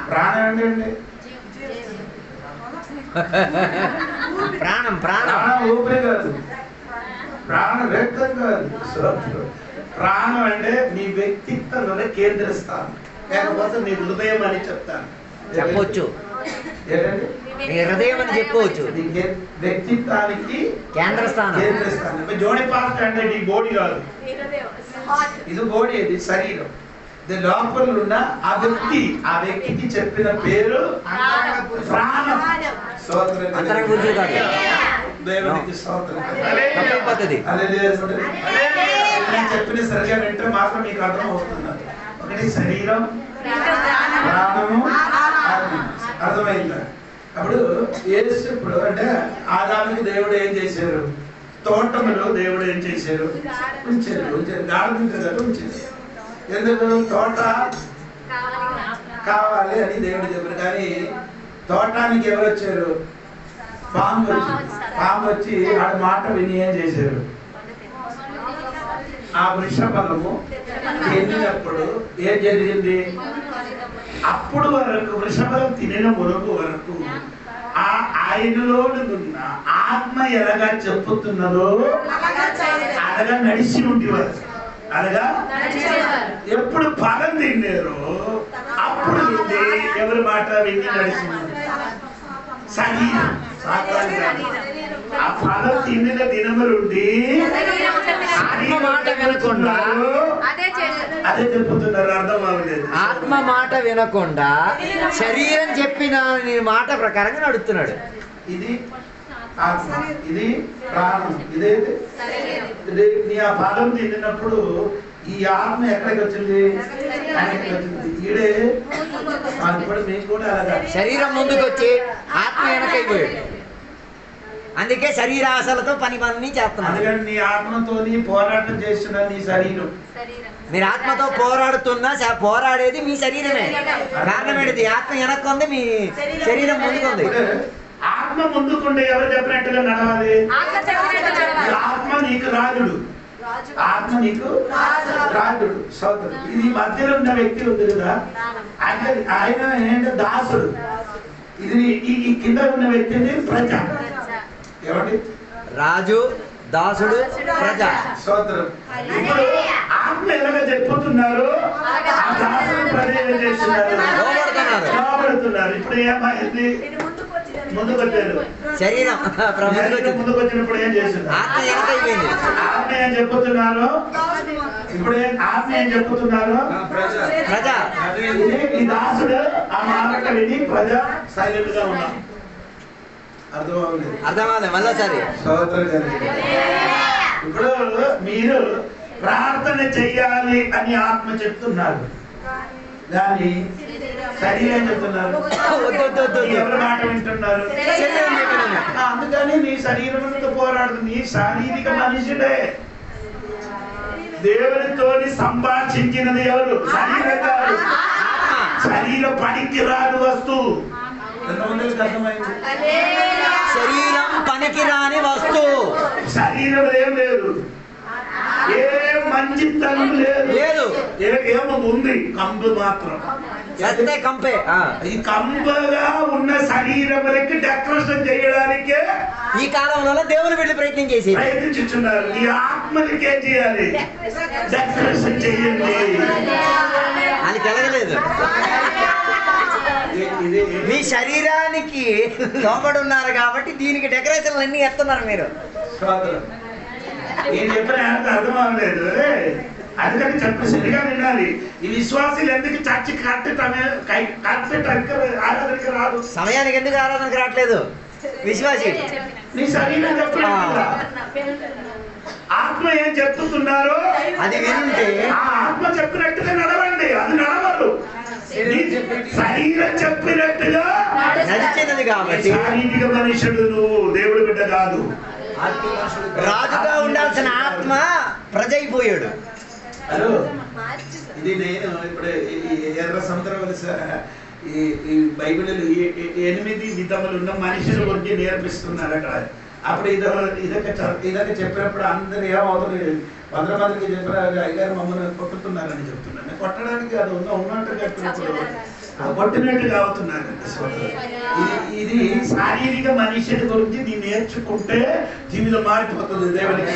ప్రాణం ఏంటండి? ప్రాణం. ఊపిరి కాదు, ప్రాణం రక్తం కాదు. ప్రాణం అంటే నీ వ్యక్తిత్వంలోనే కేంద్ర స్థానం. లేకపోతే నీ హృదయం అని చెప్తాను. చెప్పొచ్చు. నీ హృదయం అని చెప్పవచ్చు. వ్యక్తిత్వానికి కేంద్ర స్థానం. జోడి పార్ట్ అంటే ఈ బాడీ కాదు. ఇది బాడీ, ఇది శరీరం. లోపల ఉన్న ఆ వ్యక్తికి చెప్పిన పేరు ప్రాణం. దేవునికి చెప్పిన సరిగా వింటే మాత్రం మీకు అర్థం అవుతున్నారు. 1 శరీరం, ప్రాణము, అర్థమైందా? అప్పుడు ఇప్పుడు అంటే ఆదాముకి దేవుడు ఏం చేశారు? తోటములో దేవుడు ఏం చేశారు? ఉంచారు. గార్డెన్ కదా ఉంచారు. ఎందుకు? తోట కావాలి అని దేవుడు చెప్పారు. కానీ తోటానికి ఎవరు వచ్చారు? పాము వచ్చి ఆడ మాట విని ఏం చేశారు? ఆ వృషఫలము తిన్నప్పుడు ఏం జరిగింది? అప్పుడు వరకు వృషఫలం తినిన మునుపు వరకు ఆ ఆయనలో ఉన్న ఆత్మ ఎలాగా చెప్పుతున్నదో అలాగా నడిచి ఉండేవారు. అలాగా ఎప్పుడు ఫలం తిన్నారు అప్పుడు ఎవరి మాట విని నడిచి శరీరం. ఆ ఫలం తిన్న దినము నుండి అదే చెప్పుతున్నారు. అర్థం అవ్వలేదు. ఆత్మ మాట వినకుండా శరీరం చెప్పిన మాట ప్రకారంగా నడుస్తున్నాడు. ఇది ఆత్మ, ఇది ప్రాణం, ఇదేది నీ ఆ ఫలం తిన్నప్పుడు ఈ ఆత్మ ఎక్కడికి వచ్చింది? ఈడే ఇప్పుడు మీకు కూడా అలాగా శరీరం ముందుకు వచ్చి ఆత్మ వెనకైపోయాడు. అందుకే శరీరాశలతో పని చేస్తున్నాడు. అందుకని నీ ఆత్మతో పోరాటం చేస్తున్నా నీ శరీరం. మీరు ఆత్మతో పోరాడేది మీ శరీరమే. కారణం ఏంటిది? ఆత్మ వెనక్కుంది, మీ శరీరం ముందుకుంది. ఆత్మ ముందుకుండే ఎవరు చెప్పినట్టుగా నడవాలి? ఆత్మ నీకు రాజుడు. ఆత్మ నీకు రాజుడు. సోదరుడు. ఇది మధ్యలో ఉన్న వ్యక్తి ఉంది కదా, అంటే ఆయన ఏంటంటే దాసుడు. ఇది ఈ కింద ఉన్న వ్యక్తి ప్రజ. ఏమండి? రాజు, దాసుడు, ప్రజ. స్తోత్రం. ఇప్పుడు ఆత్మ ఎలాగ చెప్పుతున్నారు, ఆ దాసుడు ప్రజ ఏం చేస్తున్నారు? లోబడుతున్నారు. ఇప్పుడు ఏమైంది? ముందుకు వచ్చారు. శరీరం ముందుకు వచ్చినప్పుడు ఏం చేస్తున్నారు? ఆత్మ వెనకైపోయింది. ఆత్మ ఏం చెప్పుతున్నారు? ఇప్పుడు ఆత్మ ఏం చెప్పుతున్నారు? ప్రజ. ఈ దాసుడు ఆ మాట విని ప్రజ సైలెంట్ గా ఉన్నాం. అర్థమవుతుంది మళ్ళా సరే. ఇప్పుడు మీరు ప్రార్థన చెయ్యాలి అని ఆత్మ చెప్తున్నారు, కానీ శరీరం చెప్తున్నారు. ఎవరి మాట వింటున్నారు? అందుకని నీ శరీరంతో పోరాడుతుంది. నీ శారీరక మనిషిడే. దేవునితో సంభాషించినది ఎవరు? శరీరం కాదు. శరీర పనికి రాని వస్తువు. శరీరం పనికి రాని వస్తువు. శరీరం ఏం లేదు, ఏ మంచితనం లేదు. ఏమో ఉంది, కంపు మాత్రం. కంపే. ఈ కంపగా ఉన్న శరీరములకి డెకరేషన్ చేయడానికే ఈ కాలంలో దేవుని బిడ్డలు ప్రయత్నించుతున్నారు. ఈ ఆత్మలకి ఏం చేయాలి? డెకరేషన్ చేయండి. అది కలగలేదు. మీ శరీరానికి లోబడి ఉన్నారు కాబట్టి దీనికి డెకరేషన్లు అన్ని ఎత్తున్నారు మీరు. నేను చెప్పిన అర్థం అవ్వలేదు. అందుకని చెప్పి సరిగా వినాలి. ఈ విశ్వాసులు ఎందుకు చర్చి ఆరాధనకి రాదు? సమయానికి ఎందుకు ఆరాధనకు రావట్లేదు? విశ్వాసి నీ శరీరం చెప్పలేదు. ఆత్మ ఏం చెప్తున్నారో అది వినుంటే ఆ ఆత్మ చెప్పినట్టుగా నడవండి. అది నడవరు. శరీరం చెప్పినట్టుగా నడిచినది కాబట్టి శారీరక మనుషుడు నువ్వు, దేవుడి బిడ్డ కాదు. రాజుగా ఉండాల్సిన ఆత్మ ప్రజ అయిపోయాడు. హలో, ఇది నేను ఇప్పుడు ఎర్ర సముద్రం ఈ బైబిల్ 8 విధములు ఉన్న మనుషుల గురించి నేర్పిస్తున్నారు అక్కడ. అప్పుడు ఇదొక చెప్పినప్పుడు అందరు ఏమవుతుంది? 100 మందికి చెప్పారు, అయ్యారు మమ్మల్ని కొట్టుతున్నారని చెప్తున్నాను. కొట్టడానికి అది ఉన్నట్టు చెప్పినప్పుడు కొట్టినట్టుగా అవుతున్నారు. ఇది శారీరక మనుషుడి గురించి దీన్ని నేర్చుకుంటే జీవితం మారిపోతుంది. దేవునికి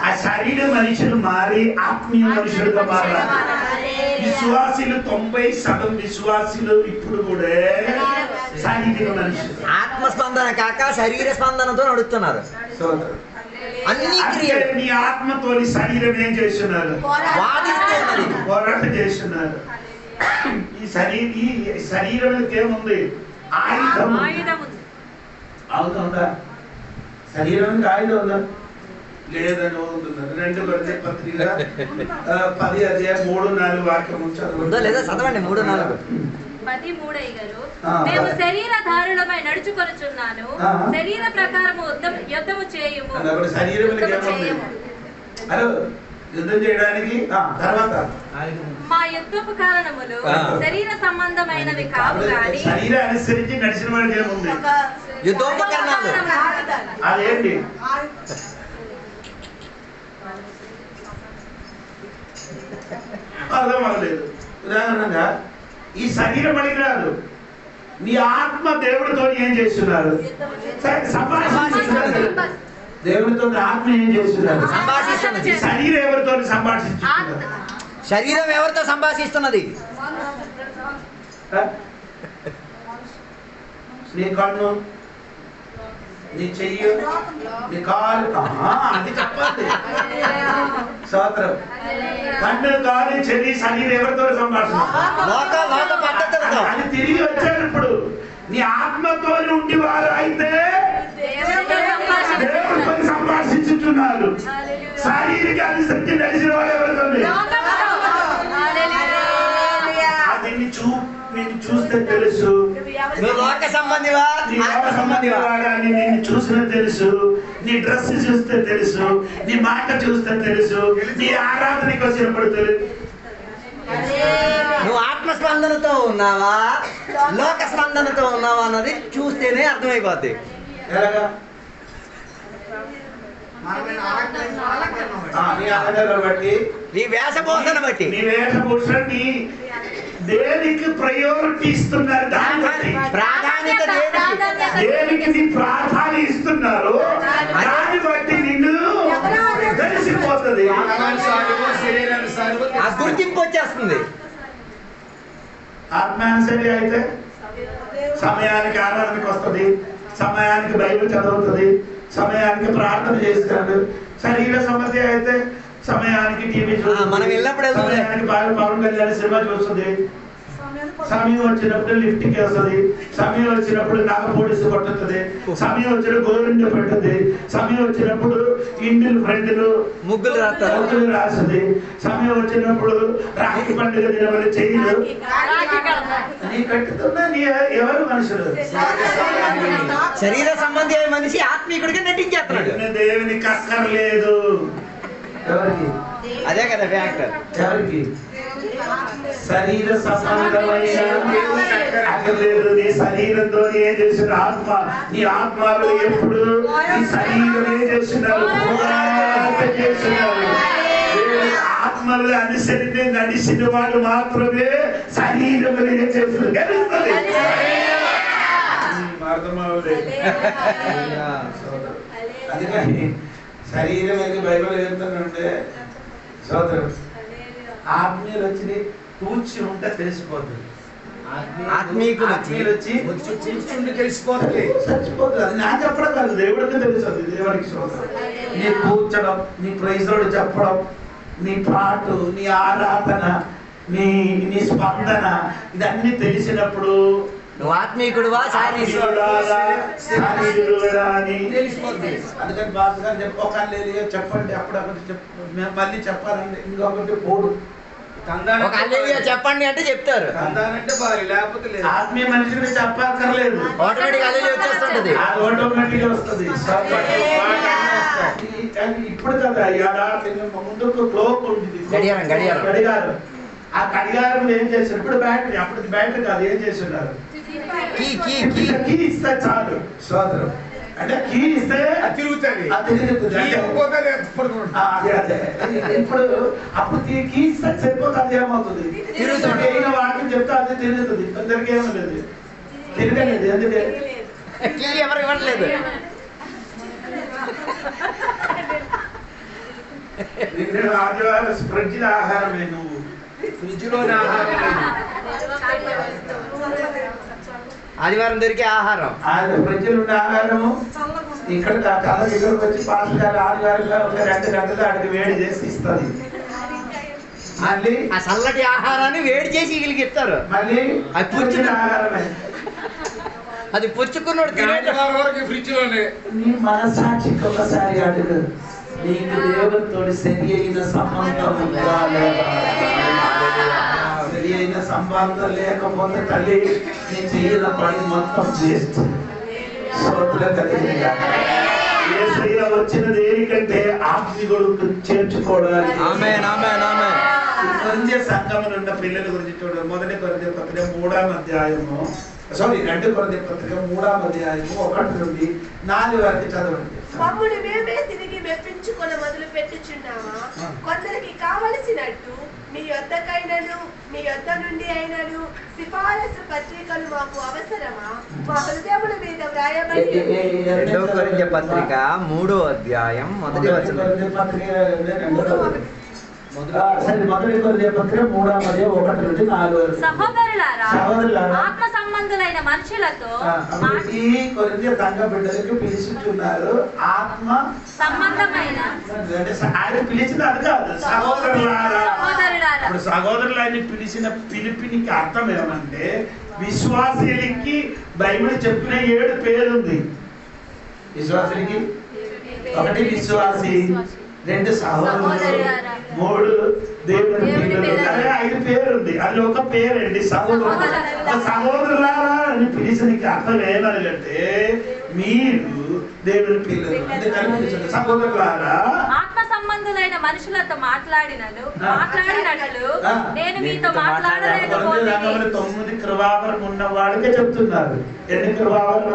ఆ శరీర మనుషులు మారి ఆత్మీయ మనుషులుగా మారాలి. విశ్వాసులు 90% విశ్వాసులు ఇప్పుడు కూడా శారీరక మనుషులు. ఆత్మస్పందన కాక శరీర స్పందనతో నడుస్తున్నారు. అన్ని క్రియలు నీ ఆత్మతో శరీరం ఏం చేస్తున్నారు? వాదిస్తున్నది, పోరాటం చేస్తున్నారు. ఈ శరీరానికి ఏముంది? ఆయుధం. ఆయుధం ఉందా? శరీరానికి ఆయుధం ఉందా? లేదని ఉంటున్నారు. 2 కొరింథీ పత్రిక 10:3-4 వాక్యం ఉందో లేదా చదవండి. 3-4 13 అయ్యగారు, మేము శరీరధారులమై నడుచుకొనుచున్నాను, శరీర ప్రకారము యుద్ధము చేయుము. యుద్ధం చేయడానికి తర్వాత మా యుద్ధపు కారణములు శరీర సంబంధమైనవి కావు గాని శరీరాన్ని అనుసరించి నడిచిన వాడికి ఏముంది? యుద్ధోపకరణాలు. అదేంటి? అర్థం అవ్వలేదు. ఉదాహరణగా ఈ శరీరం పనికి రాదు. నీ ఆత్మ దేవుడితో ఏం చేస్తున్నారు? సంభాషిస్తున్నారు. దేవుడితో ఆత్మ ఏం చేస్తున్నారు? సంభాషిస్తున్నది. శరీరం ఎవరితో సంభాషిస్తున్నారు? శరీరం ఎవరితో సంభాషిస్తున్నది? నీ కన్ను, నీ చెయ్యి, నీ కాలు, అది చెప్పాలి. స్తోత్రం. కన్ను, కాలు, చెయ్యి, శరీరం ఎవరితో సంభాషణ? లోక పద్ధతులతో. అది తిరిగి వచ్చారు. ఇప్పుడు నీ ఆత్మతో ఉండి వారు అయితే దేవుడితో సంభాషించుతున్నారు. శారీరక అనుసరించి నడిచిన వారు ఎవరితో? అది నిన్ను చూస్తే తెలుసు. లోక సంబంధివా, నిన్ను చూసిన తెలుసు. నీ డ్రెస్ చూస్తే తెలుసు. నీ మాట చూస్తే తెలుసు. నీ ఆరాధనకి వచ్చినప్పుడు తెలుసు. నువ్వు ఆత్మస్పందనతో ఉన్నావా, లోక స్పందనతో ఉన్నావా అన్నది చూస్తేనే అర్థమైపోద్ది. ఎలాగా? నీ ఆరాధనను బట్టి, నీ వేషభూషణ బట్టి, నీ వేషభూషణ, నీ దేనికి ప్రయారిటీ ఇస్తున్నారు? దాన్ని బట్టి ప్రాధాన్యత దేనికి నీ ప్రాధాన్యత ఇస్తున్నారు? వస్తుంది. ఆ గుర్తింపు వచ్చేస్తుంది. ఆత్మానుసరి అయితే సమయానికి ఆరాధనకి వస్తుంది, సమయానికి బైబిల్ చదువుతుంది, సమయానికి ప్రార్థన చేస్తాడు. శరీర సమస్య అయితే సమయానికి టీవీ చూస్తుంది, మనం వెళ్ళినప్పుడు సమయానికి పవన్ కళ్యాణ్ సినిమా చూస్తుంది, సమయం వచ్చినప్పుడు లిఫ్ట్ కి వస్తుంది, సమయం వచ్చినప్పుడు నాగ పోలీసు కొట్టుతుంది, సమయం వచ్చినప్పుడు గోవింద పెట్టుద్ది, సమయం వచ్చినప్పుడు ఇండిల్ ఫ్రెండ్లు ముగ్గులు రాస్తుంది, సమయం వచ్చినప్పుడు రాఖీ పండుగ దినమని చేయదు. నీ కట్టుతున్నా నీ ఎవరు మనుషులు? శరీర సంబంధి అయ్యే మనిషి ఆత్మీయుడిగా నటించేస్తున్నాడు. దేవునికి అక్కర్లేదు. ఎవరికి? అదే కదా ఫ్యాక్టర్. ఎవరికి? శరీర సంబంధమైన అక్కర్లేదు. నీ శరీరంతో ఏం చేసిన ఆత్మ, నీ ఆత్మలో ఎప్పుడు నీ శరీరం ఏం చేస్తున్నారు? చేస్తున్నారు. ఆత్మలు అనుసరించి నడిచిన వాళ్ళు మాత్రమే శరీరం ఏం చేస్తున్నారు గెలుస్తుంది. అర్థమవుతుంది. అందుకని శరీరం అనేది బైబిల్ చెప్తానంటే సోదరు ఆత్మీయులు వచ్చి కూర్చి ఉంటే తెలిసిపోతుంది. ఆత్మీయులు వచ్చి కూర్చుంటే తెలిసిపోతుంది, చచ్చిపోతుంది. అది నాకు చెప్పడం కాదు, దేవుడికి తెలుస్తుంది. దేవుడికి సోదరు నీ కూర్చడం, నీ ప్రైజులు చెప్పడం, నీ పాటు, నీ ఆరాధన, నీ స్పందన ఇదన్నీ తెలిసినప్పుడు నువ్వు ఆత్మీయుడువా తెలిసిపోతుంది. అందుకని బాస్ గారు చెప్పలేదు చెప్పండి, అప్పుడప్పుడు మళ్ళీ చెప్పాలండి. ఇంకొకటి పోడు చెప్పండి అంటే చెప్తారు. ఆత్మీయ మనిషిని చెప్పక్కర్లేదు, ఆటోమేటిక్ హల్లెలూయా వచ్చేస్తుంటది. ఆటోమేటిక్ వస్తుంది. ఇప్పుడు కదా ముందుకు క్లోక్ ఉంటుంది, గడియారం. ఆ గడియారం ఏం చేశారు? ఇప్పుడు బ్యాటరీ, అప్పుడు బ్యాటరీ కాదు, ఏం చేస్తున్నారు? కీ ఇస్తే చాలు సోదరం. అంటే కీ ఇస్తే తిరుగుతుంది. ఇప్పుడు అప్పుడు కీ ఇస్తే సరిపోతుంది. ఏమవుతుంది? తిరుగుతుంది. ఏ వాటిని చెప్తే అది తిరుగుతుంది. కొందరికి ఏమో లేదు, తిరగలేదు. ఎందుకే? ఎవరు ఇవ్వట్లేదు. ఆదివారం ఫ్రిడ్జ్ ఆహారమే, నువ్వు ఫ్రిడ్జ్ లోని ఆహారం. ఆదివారం దొరికే ఆహారం, ఫ్రిడ్జ్ ఉండే ఆహారము ఇక్కడ ఇక్కడికి వచ్చి పాస్టర్ గారు ఆదివారం ఒక 2 గంటలు అడిగి వేడి చేసి ఇస్తుంది. మళ్ళీ ఆ చల్లటి ఆహారాన్ని వేడి చేసి వీళ్ళకి ఇస్తారు. మళ్ళీ అది పుచ్చుకున్న ఆహారమే, అది పుచ్చుకున్నాడు ఫ్రిడ్జ్ లోనే. నీ మనసాక్షికి ఒకసారి అడుగు, నీకు దేవుడితో సరి అయిన సంబంధం ఉందా లేదా? సరి అయిన సంబంధం లేకపోతే తల్లి నీ చేయాల పని మొత్తం వేస్ట్. యేసయ్య వచ్చినది దేనికంటే ఆత్మీయుడు చేర్చుకోవడానికి. ఆమేన్ ఆమేన్ ఆమేన్. కొరింథీ సంఘములో ఉన్న పిల్లల గురించి చూడండి. 1 కొరింథీ పత్రిక 3వ అధ్యాయము, 2 కొరింథీ పత్రిక 3వ అధ్యాయము 1 నుండి 4 వరకు చదవండి. మమ్మును మేమే తిరిగి మెప్పించుకొని మొదలు పెట్టుచున్నామా? కొందరికి కావలసినట్టు మీ యొద్దకైనను మీ యొద్ద నుండి అయినను సిఫారసు పత్రికలు మాకు అవసరమా? మా హృదయముల మీద వ్రాయబడి 2 కొరింథీ పత్రిక 3వ అధ్యాయం 1వ వచనం. 1 కొరింథీ పత్రిక 3వ అధ్యాయం 1 నుండి 4 వరకు. సహోదరులారా, ఆత్మ సంబంధులైన మనుషులతో ఈ కొరింథీ సంఘ బిడ్డలకు పిలుచుచున్నారు. ఆత్మ సంబంధమైన ఆయన పిలిచిన అది కాదు, సహోదరులారా. సహోదరులారా, ఇప్పుడు సహోదరులని పిలిచిన పిలిపినికి అర్థం ఏమంటే, విశ్వాసులకి బైబిల్ చెప్పిన 7 పేరుంది. విశ్వాసులకి 1 విశ్వాసి, 2 సహోదరులు, 3 దేవుని పిల్లలు. 5 పేరుంది. అది ఒక పేరండి, సహోదరులు. సహోదరులారా అని పిలిచడానికి అర్థం ఏమనగంటే, మీరు దేవుని పిల్లలు అందుకని పిలిచారు. సహోదరులారా, ఆత్మ సంబంధులైన మనుషులతో మాట్లాడినట్లు నేను మీతో మాట్లాడలేకపోతే 9 కృపావరం ఉన్న వాడికే చెప్తున్నారు. ఎన్ని కృపావరం?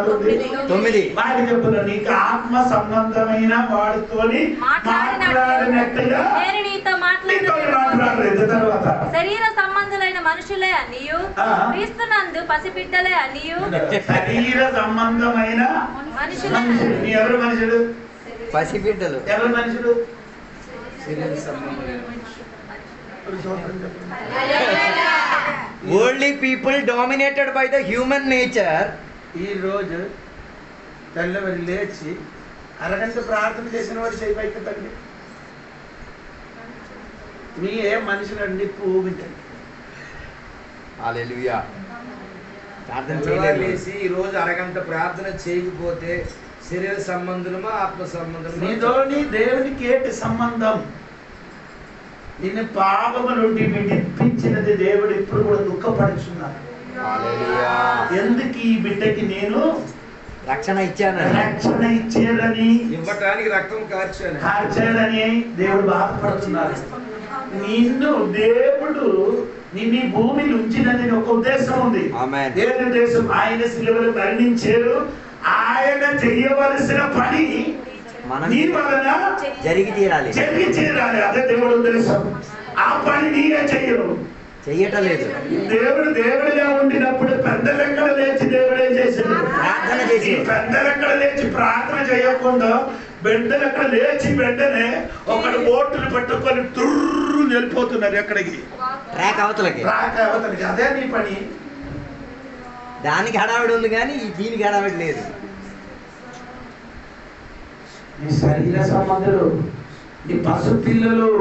9. వాడికి చెప్తున్నారు, నీకు ఆత్మ సంబంధమైన వాడితోని మాట్లాడినట్టుగా నేను నీతో మాట్లాడలేదు. తర్వాత శరీర సంబంధులైన మనుషులే అనియు క్రీస్తునందు పసిబిడ్డలే అనియు శరీర సంబంధమైన మనుషులే. ఎవరు మనుషులు? పసిబిడ్డలు. ఎవరు మనుషులు? Worldly people dominated by the human nature. ఈ రోజు తెల్లవారి లేచి అరగంట ప్రార్థన చేసిన వాడు చేయి పైకెత్తండి. మీ ఏ మనుషులండి ఊగించండి. హల్లెలూయా. ప్రార్థన చేసి ఈ రోజు అరగంట ప్రార్థన చేయకపోతే శరీర సంబంధమా ఆత్మ సంబంధమా? నీతోని దేవునికి ఏంటి సంబంధం? నిన్ను పాపము నుండి విడిపించినది దేవుడు ఇప్పుడు కూడా దుఃఖపడుచున్నాడు. హల్లెలూయా. ఎందుకు ఈ బిడ్డకి నేను రక్షణ ఇచ్చానని, రక్షణ ఇచ్చేదని, ఇవ్వటానికి రక్తం కార్చాడని దేవుడు బాధపడుతున్నారు. నిన్ను దేవుడు నిన్ను ఈ భూమిని ఉంచినది ఒక ఉద్దేశం ఉంది. ఏ ఉద్దేశం? ఆయన శిలువలో మరణించారు. ఆయన చేయవలసిన పని నీ వలన జరిగి తీరాలి. అదే దేవుడు ఉద్దేశం. ఆ పని నీవే చెయ్యరు, చెయ్యటలేదు. దేవుడిగా ఉండినప్పుడు పెద్దలెక్కడ లేచి దేవుడే చేశాడు, ప్రార్థన చేసి. పెద్దలెక్కడ లేచి ప్రార్థన చేయకుండా బిడ్డలెక్కడ లేచి వెంటనే ఒకడు ఓటులు పట్టుకొని తుర్రు వెళ్ళిపోతున్నారు. ఎక్కడికి? ట్రాక్ అవతలకి. అదే నీ పని. దానికి హడావిడి ఉంది కానీ దీనికి హడావిడి లేదు. నీ శరీర సంబంధులు, నీ పశు పిల్లలు,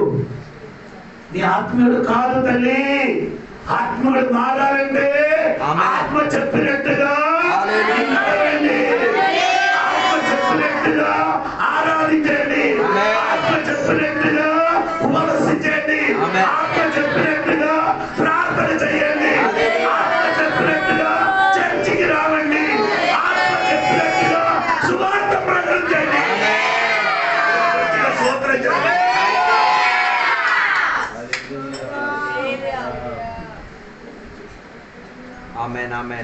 నీ ఆత్మీయుడు కాదు తల్లి. ఆత్మీయుడు మారాలంటే ఆత్మ చెప్పినట్టుగా ఆరాధించండి, ఆత్మ చెప్పినట్టుగా ఉపవసించండి, ఆత్మ చెప్పినట్టుగా ప్రార్థన చేయండి, ఆత్మ చెప్పినట్టుగా చర్చికి రావండి, ఆత్మ చెప్పినట్టుగా సువార్త ప్రకటించండి. సూత్రం చెప్పండి.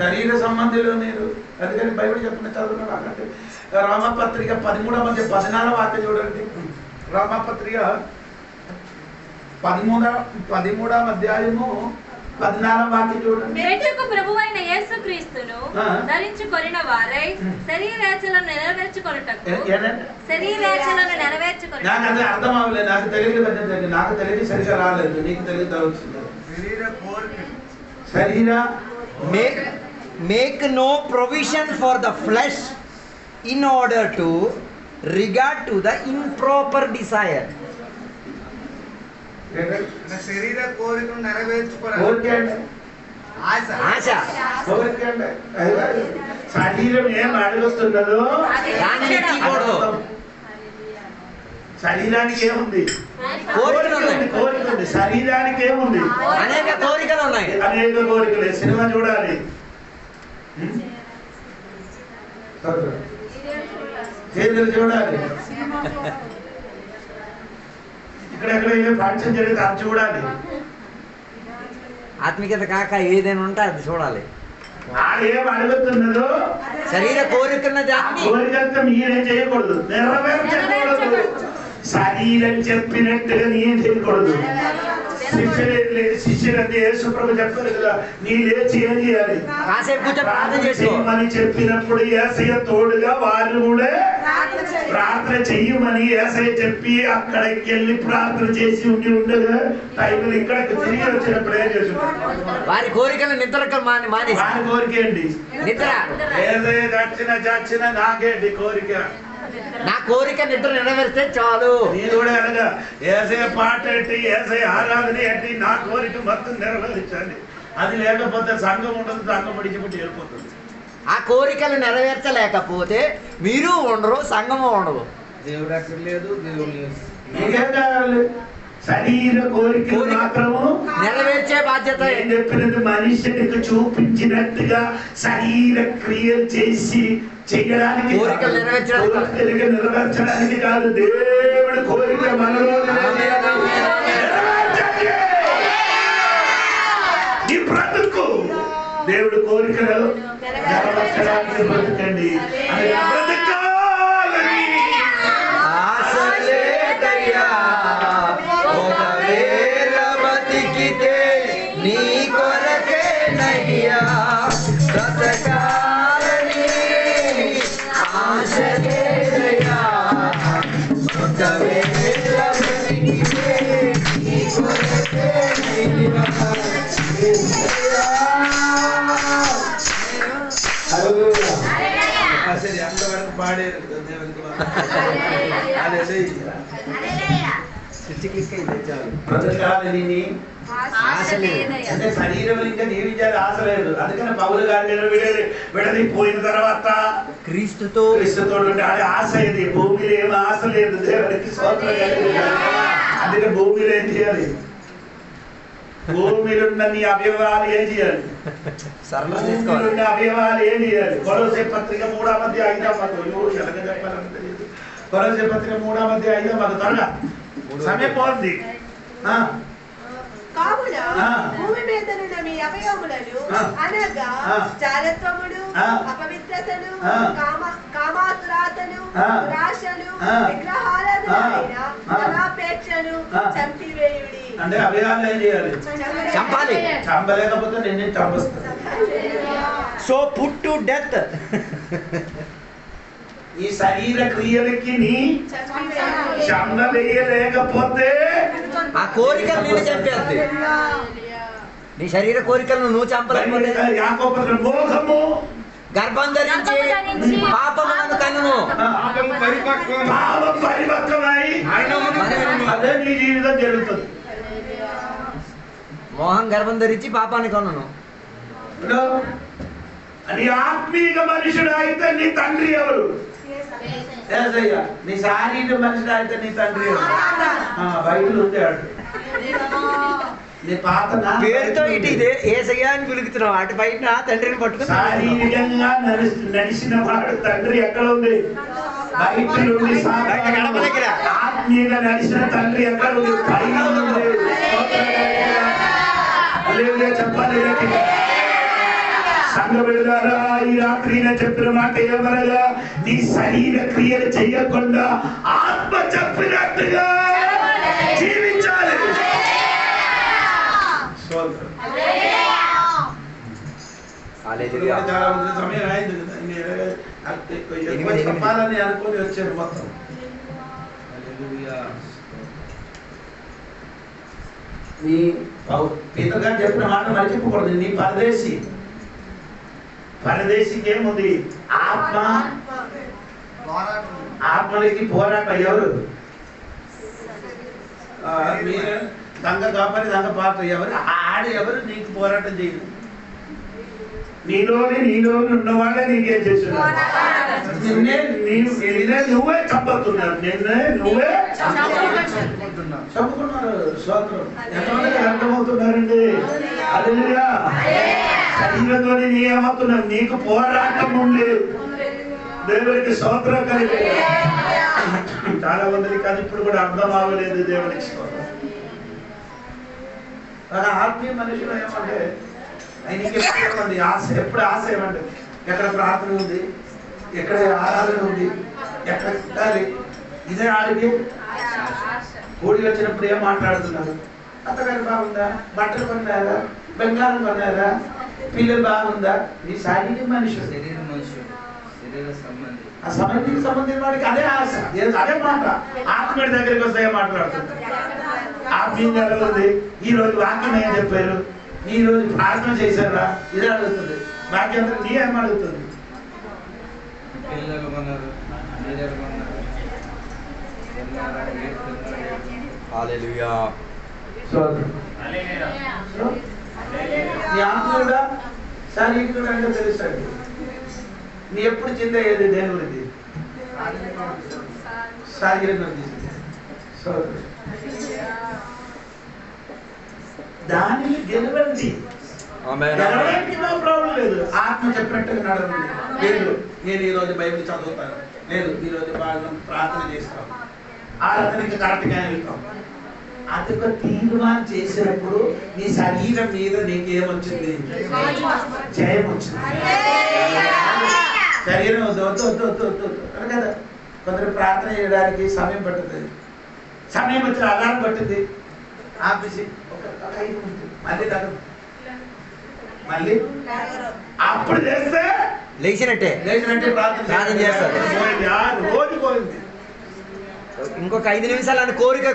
శరీర సంబంధిలో మీరు అందుకని బైబిల్ చెప్పిన చదువున రాకండి. రామపత్రిక 13:14 వాక్యం చూడండి. రామపత్రిక 13వ అధ్యాయము 14 వాక్యం చూడండి. ప్రభువైన యేసుక్రీస్తును ధరించుకొనిన వారై శరీరేచ్ఛలను నెరవేర్చుకొనుటకు నాకు అది అర్థం అవ్వలేదు. నాకు తెలియదు, నాకు తెలియదు, సరిగా రాలేదు. నీకు తెలియదు వచ్చింది. శరీర make no provision for the flesh in order to regard to the improper desire. శరీర కోరికను నెరవేర్చుకోవాలి. ఆశ. శరీరం ఏం అడుగుతున్నదో శరీరానికి ఏముంది? కోరిక ఉంది. శరీరానికి ఏముంది? అనేక కోరికలు ఉన్నాయి. అనేక కోరికలు. సినిమా చూడాలి, సీరియల్ చూడాలి, ఇక్కడెక్కడ ఏ ఫంక్షన్ జరిగితే అది చూడాలి. ఆత్మికత కాక ఏదైనా ఉంటే అది చూడాలి. ఏం అడుగుతున్నదో శరీర కోరికన్న కోరికంతా మీరేం చేయకూడదు, నెరవేర్చకూడదు. శరీరం చెప్పినట్టుగా నేను చేయకూడదు. శిష్యులంటే యేసుప్రభు చెప్పారు కదా, నీ లేచి ఏం చేయాలి? చేయమని చెప్పినప్పుడు యేసయ్య తోడుగా వారు కూడా ప్రార్థన చెయ్యమని యేసయ్య చెప్పి అక్కడికి వెళ్ళి ప్రార్థన చేసి ఉండగా టైంలో ఇక్కడికి తిరిగి వచ్చినప్పుడు ఏం చేస్తున్నారు? వారి కోరికలు నిద్ర వారి కోరిక ఏంటి? నిద్ర. ఏదైనా చచ్చిన నాకేంటి కోరిక? నా కోరిక నిద్ర నెరవేరిస్తే చాలు. నేను కూడా అనగా ఏసే పాట ఏంటి, ఏసే ఆరాధన ఏంటి, నా కోరిక మొత్తం నెరవేర్చాలి. అది లేకపోతే సంఘం ఉండదు, సంఘం విడిచిపెట్టి వెళ్ళిపోతుంది. ఆ కోరికలు నెరవేర్చలేకపోతే మీరు ఉండరు, సంఘము ఉండదు. దేవుడు అక్కడ లేదు, దేవుడు లేదు. మీకేం కావాలి? శరీర కోరికలు మాత్రము నెరవేర్చే బాధ్యత. ఏం చెప్పినట్టు మనిషికి చూపించినట్టుగా శరీర క్రియలు చేసి చేయడానికి, కోరికలు నెరవేర్చడానికి కాదు. దేవుడి కోరిక మనలో ఈ బ్రతుకు దేవుడి కోరికలు నెరవేర్చడానికి బ్రతకండి. నీ కొరకే నయ్యా బ్రతకాలని ఆశ లేదయ్యా. అసలు ఎంతవరకు పాడారు దేవునికి బ్రతకాలని అంటే శరీరం ఇంకా జీవించాలి ఆశ లేదు. అందుకని పౌలు గారు విడదీపోయిన తర్వాత క్రీస్తుతో ఉండే ఆశ ఇది. భూమిలో ఏం ఆశ లేదు దేవునికి స్తోత్రం. అందుకే భూమిలో ఏం చేయాలి? భూమిలో ఉన్న నీ అవయవాలు ఏం చేయాలి? భూమిలో ఉన్న అవయవాలు ఏం చేయాలి? కొలొసే పత్రిక 3వ అధ్యాయం 5వ ఎలాగ చెప్పాలని తెలియదు. కొలొసే పత్రిక 3వ అధ్యాయం 5వ త్వరగా సమయం పోతుంది. కావున భూమి మీదనున్న మీ అవయవములను అనగా జారత్వమును, అపవిత్రతను, కామాతురాతను, దురాశను, విగ్రహారాధనైన ధనాపేక్షను చంపివేయుడి. అంటే అవయవాలు ఏం చేయాలి? చంపాలి. చంపలేకపోతే నిన్నే చంపేస్తాను. So put to death. ఈ శరీర క్రియలకి నీ చంపలేయలేకపోతే ఆ కోరికలు నేను చంపేద్ది. నీ శరీర కోరికలను నువ్వు చంపలేకపోతే యాకోబు మోహము గర్భం ధరించి పాపములను కనును. పాపం పరిపక్వమై అదే నీ జీవితం జరుగుతుంది. మోహం గర్భం ధరించి పాపాన్ని కనును. నీ ఆత్మీయ మనుషుడు అయితే నీ తండ్రి ఎవరు? నీ శారీరక మనుషుడు అయితే నీ తండ్రి ఎవరు? బైబిల్ ఉంటాడు. నీ పాత పేరుతో ఇటు ఇదే ఏసయ్యా అని పిలుగుతున్నావు. అటు బయట తండ్రిని పట్టుకుని శారీరకంగా నడిచిన వాడు తండ్రి ఎక్కడ ఉంది? బయట నుండి గడప దగ్గర. ఆత్మీయంగా నడిచిన తండ్రి ఎక్కడ ఉంది? పైన ఉంది. చెప్పాలి. సంఘబిడ్డలారా, ఈ రాత్రి చెప్పిన మాట ఏమనగా నీ శరీర క్రియలు చెయ్యకుండా ఆత్మ చెప్పినట్టుగా జీవించాలి. చాలా మంది సమయం అయింది కదా, చెప్పాలని అనుకుని వచ్చారు మొత్తం. నీ పీతర్ గారు చెప్పిన మాట మర్చిపోకూడదు. నీ పరదేశికి ఏముంది? ఆత్మలకి పోరాటం. ఎవరు? మీరు దొంగ కాపరి దొంగ పాత్ర ఎవరు? ఎవరు నీకు పోరాటం చేయదు. నీలోనే ఉన్నవాడే నీకేం చేస్తున్నావు? నువ్వే చంపుతున్నావు. నువ్వే చంపుకున్నారు. స్వాతంత్రం ఎంతమంది అర్థమవుతున్నారండి? హల్లెలూయా. శరీరంతో ఏమవుతున్నావు? నీకు పోరాటం ఉంది. దేవునికి స్తోత్రం కలిగి. చాలా మందికి అది ఇప్పుడు కూడా అర్థం అవ్వలేదు. దేవునికి స్తోత్రం. ఆత్మీయ మనుషులు ఏమంటే ఆయనకి ఏమండి ఆశ, ఎప్పుడు ఆశ ఏమంటే ఎక్కడ ప్రార్థన ఉంది, ఎక్కడ ఆరాధన ఉంది, ఎక్కడ ఉండాలి. ఇదే ఆడికి కూడి వచ్చినప్పుడు ఏం మాట్లాడుతున్నారు? అత్తగారు బాగుందా? బట్టలు కొన్నారా? బంగారం కొన్నారా? పిల్లలు బాగుందా? నీ శారీరక మనుషులు, ఆ సమయానికి సంబంధించిన వాడికి అదే ఆశ, అదే మాట. ఆత్మీయుడి దగ్గరికి వస్తే ఏం మాట్లాడుతుంది? ఆత్మీయంగా ఉంది. ఈ రోజు వాక్యం ఏం చెప్పారు? ఈ రోజు ప్రార్థన చేశారా? ఇదే అడుగుతుంది. వాక్యం నీ ఏం అడుగుతుంది? హల్లెలూయా. నీ ఆత్మీయుడా శారీరకుడు అంటే తెలుస్తాడు. నీ ఎప్పుడు చింత అయ్యేది దేని గురించి? శారీరకం దానిని గెలవండి. గెలవడానికి నో ప్రాబ్లం లేదు. ఆత్మ చెప్పినట్టుగా నడవండి. లేదు నేను ఈ రోజు బైబిల్ చదువుతాను, లేదు ఈ రోజు బాగా ప్రార్థన చేస్తాం, ఆరాధనకి కరెక్ట్గా వెళ్తాం. అది ఒక తీర్మానం చేసినప్పుడు నీ శరీరం మీద నీకేమొచ్చింది? జయం వచ్చింది. శరీరం వద్దు వద్దు వద్దు వద్దు వద్దు వద్దు కదా. కొందరు ప్రార్థన చేయడానికి సమయం పట్టుతుంది. సమయం వచ్చిన అలారం పట్టింది, ఆపేసి ఒక 5 నిమిషాలు మళ్ళీ తగ్గదు. మళ్ళీ అప్పుడు చేస్తే లేచినట్టే ప్రార్థన చేస్తారు. రోజు పోయింది. ఇంకొక 5 నిమిషాలు అని కోరిక